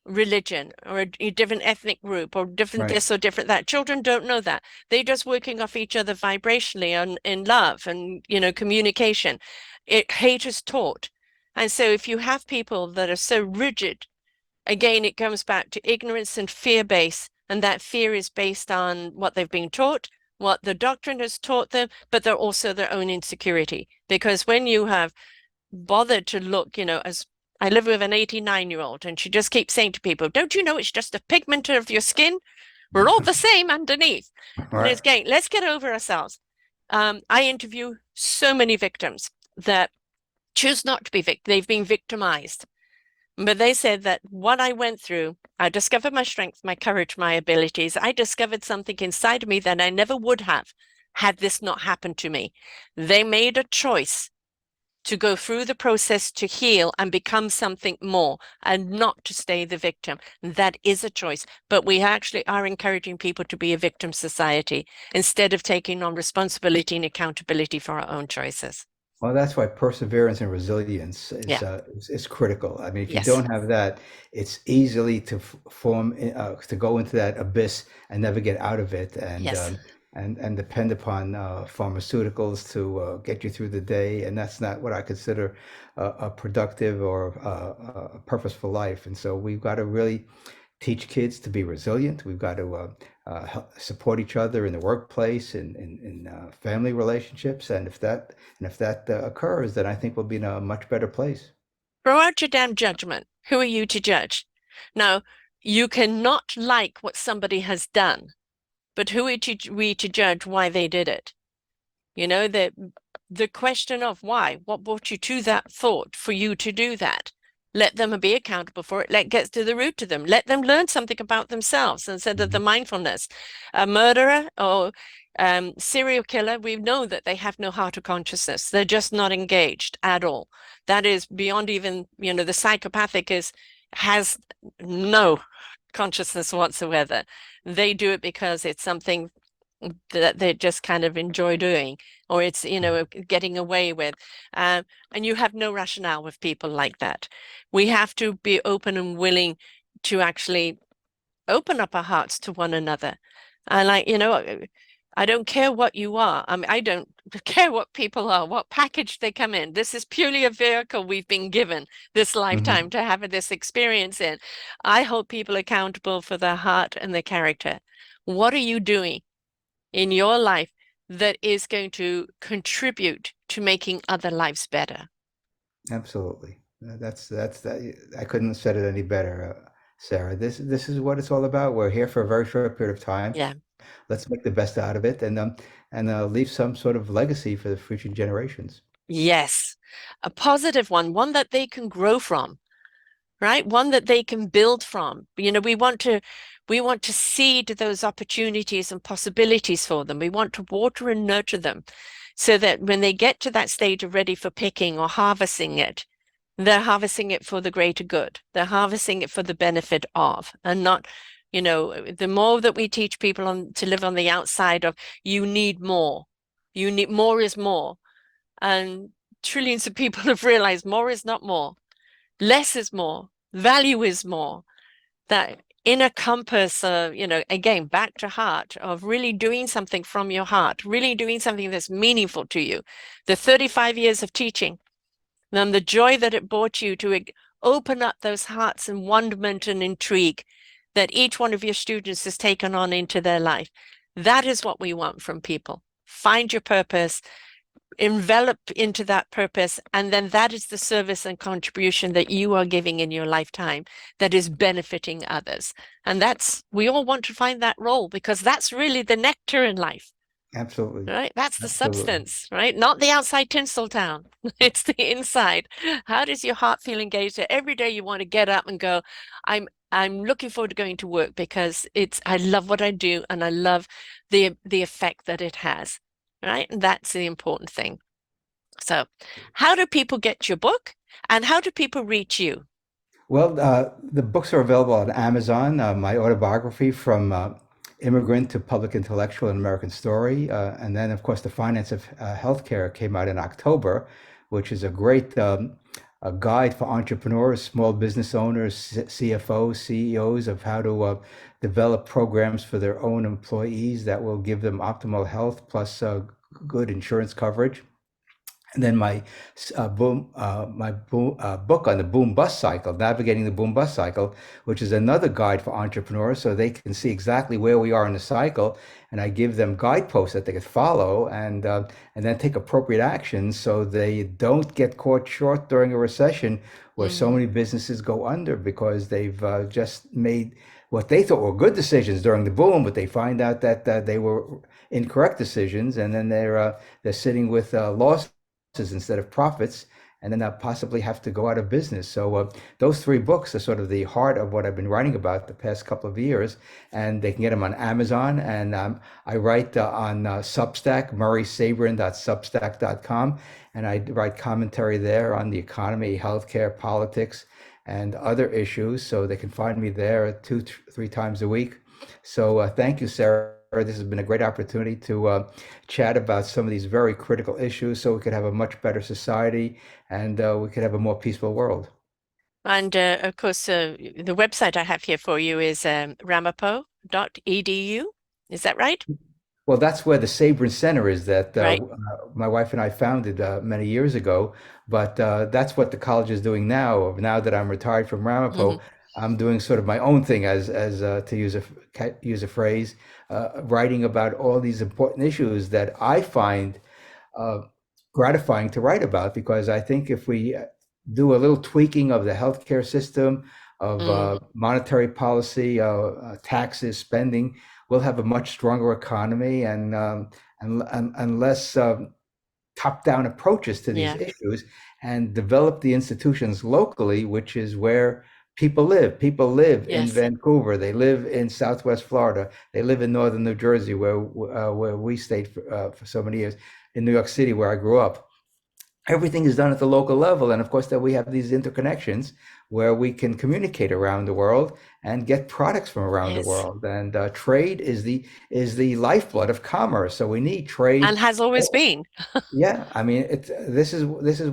religion, or a different ethnic group, or different right. this or different that. Children don't know that. They're just working off each other vibrationally and in love and communication. Hate is taught. And so if you have people that are so rigid, again, it comes back to ignorance and fear base. And that fear is based on what they've been taught, what the doctrine has taught them, but they're also their own insecurity. Because when you have bothered to look, as I live with an 89-year-old, and she just keeps saying to people, don't you know it's just a pigment of your skin? We're all the same underneath. And Right. it's again, let's get over ourselves. I interview so many victims that choose not to be they've been victimized. But they said that what I went through, I discovered my strength, my courage, my abilities. I discovered something inside of me that I never would have had this not happened to me. They made a choice to go through the process to heal and become something more and not to stay the victim. That is a choice. But we actually are encouraging people to be a victim society instead of taking on responsibility and accountability for our own choices. Well, that's why perseverance and resilience Yeah. is critical. I mean, if you Yes. don't have that, it's easily to form to go into that abyss and never get out of it, Yes. and depend upon pharmaceuticals to get you through the day, and that's not what I consider a productive or a purposeful life. And so we've got to really teach kids to be resilient. We've got to support each other in the workplace, in family relationships, and if that occurs, then I think we'll be in a much better place. Throw out your damn judgment. Who are you to judge? Now, you cannot like what somebody has done, but who are we to judge why they did it? You know, the question of why, what brought you to that thought for you to do that? Let them be accountable for it. Let get to the root of them. Let them learn something about themselves instead of the Mhm. mindfulness. A murderer or serial killer, we know that they have no heart or consciousness. They're just not engaged at all. That is beyond even, the psychopathic has no consciousness whatsoever. They do it because it's something that they just kind of enjoy doing, or it's, getting away with. And you have no rationale with people like that. We have to be open and willing to actually open up our hearts to one another. And I don't care what you are. I mean, I don't care what people are, what package they come in. This is purely a vehicle we've been given this lifetime Mhm. to have this experience in. I hold people accountable for their heart and their character. What are you doing in your life that is going to contribute to making other lives better? Absolutely. That's that. I couldn't have said it any better, Sarah. This is what it's all about. We're here for a very short period of time. Yeah. Let's make the best out of it, and leave some sort of legacy for the future generations. Yes. A positive one that they can grow from, right? One that they can build from. We want to seed those opportunities and possibilities for them. We want to water and nurture them so that when they get to that stage of ready for picking or harvesting it, they're harvesting it for the greater good. They're harvesting it for the benefit of, and not, the more that we teach people to live on the outside of, you need more. You need more is more. And trillions of people have realized more is not more. Less is more. Value is more. That inner compass, again, back to heart of really doing something from your heart, really doing something that's meaningful to you. The 35 years of teaching and the joy that it brought you to open up those hearts and wonderment and intrigue that each one of your students has taken on into their life. That is what we want from people. Find your purpose, envelop into that purpose, and then that is the service and contribution that you are giving in your lifetime that is benefiting others. And we all want to find that role because that's really the nectar in life. Absolutely. Right? That's the Absolutely. substance, right? Not the outside Tinseltown. It's the inside. How does your heart feel engaged? That every day you want to get up and go, I'm looking forward to going to work because I love what I do and I love the effect that it has. Right? And that's the important thing. So, how do people get your book and how do people reach you? Well, the books are available on Amazon. My autobiography, From Immigrant to Public Intellectual: An American Story. And then, of course, The Finance of Healthcare came out in October, which is a great a guide for entrepreneurs, small business owners, CFOs, CEOs, of how to develop programs for their own employees that will give them optimal health plus good insurance coverage. And then my book on the boom bust cycle, navigating the boom bust cycle, which is another guide for entrepreneurs, so they can see exactly where we are in the cycle, and I give them guideposts that they can follow, and then take appropriate actions so they don't get caught short during a recession where so Mhm. many businesses go under because they've just made what they thought were good decisions during the boom, but they find out that they were incorrect decisions, and then they're sitting with losses instead of profits, and then I'll possibly have to go out of business. So those three books are sort of the heart of what I've been writing about the past couple of years, and they can get them on Amazon. And I write on Substack, murraysabrin.substack.com, and I write commentary there on the economy, healthcare, politics, and other issues. So they can find me there two, three times a week. So thank you, Sarah. This has been a great opportunity to chat about some of these very critical issues so we could have a much better society and we could have a more peaceful world. And of course, the website I have here for you is ramapo.edu. Is that right? Well, that's where the Sabrin Center is that Right. my wife and I founded many years ago. But that's what the college is doing now. Now that I'm retired from Hmm. Ramapo, I'm doing sort of my own thing, as to use a phrase, writing about all these important issues that I find uh, gratifying to write about, because I think if we do a little tweaking of the healthcare system, of Mm, monetary policy, taxes, spending, we'll have a much stronger economy and less top-down approaches to these yeah. issues, and develop the institutions locally, which is where people live. People live in Yes. Vancouver. They live in Southwest Florida. They live in northern New Jersey, where we stayed for so many years. In New York City, where I grew up, everything is done at the local level, and of course, that we have these interconnections where we can communicate around the world and get products from around the Yes. world. And trade is the lifeblood of commerce. So we need And trade. has always been. Yeah, I mean, this is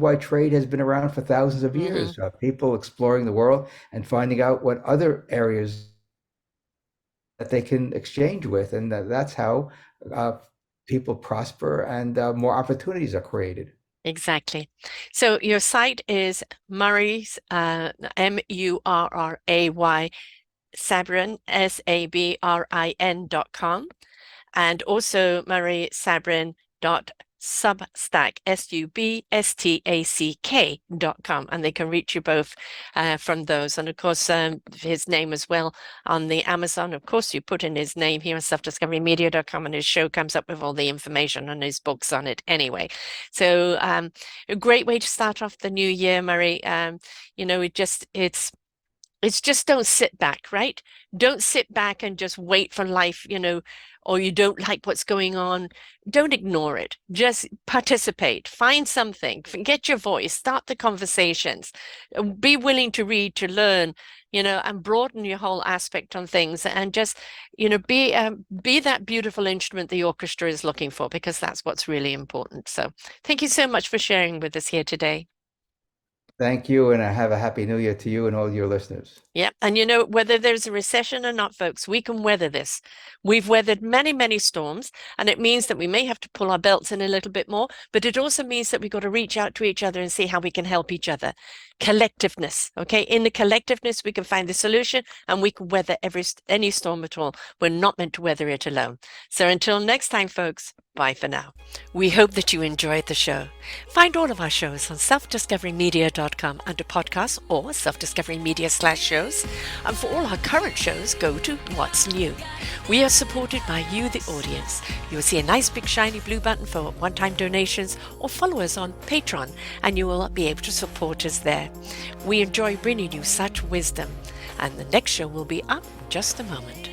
why trade has been around for thousands of Hmm. years. People exploring the world and finding out what other areas that they can exchange with, and that's how uh, people prosper and more opportunities are created. Exactly. So your site is Murray's, Murray Sabrin, Sabrin.com, and also Murray Sabrin dot Substack, Substack.com, and they can reach you both from those. And of course, his name as well on the Amazon. Of course, you put in his name here on selfdiscoverymedia.com, and his show comes up with all the information and his books on it anyway. So a great way to start off the new year, Murray. It's just don't sit back, right? Don't sit back and just wait for life, or you don't like what's going on. Don't ignore it. Just participate. Find something. Get your voice. Start the conversations. Be willing to read, to learn, and broaden your whole aspect on things. And just, be that beautiful instrument the orchestra is looking for, because that's what's really important. So thank you so much for sharing with us here today. Thank you, and I have a happy new year to you and all your listeners. Yeah. And whether there's a recession or not, folks, we can weather this. We've weathered many, many storms, and it means that we may have to pull our belts in a little bit more, but it also means that we've got to reach out to each other and see how we can help each other. Collectiveness. Okay. In the collectiveness, we can find the solution and we can weather any storm at all. We're not meant to weather it alone. So until next time, folks, bye for now. We hope that you enjoyed the show. Find all of our shows on selfdiscoverymedia.com under podcasts or self-discovery-media/shows. And for all our current shows, go to What's New. We are supported by you, the audience. You'll see a nice big shiny blue button for one-time donations, or follow us on Patreon and you will be able to support us there. We enjoy bringing you such wisdom. And the next show will be up in just a moment.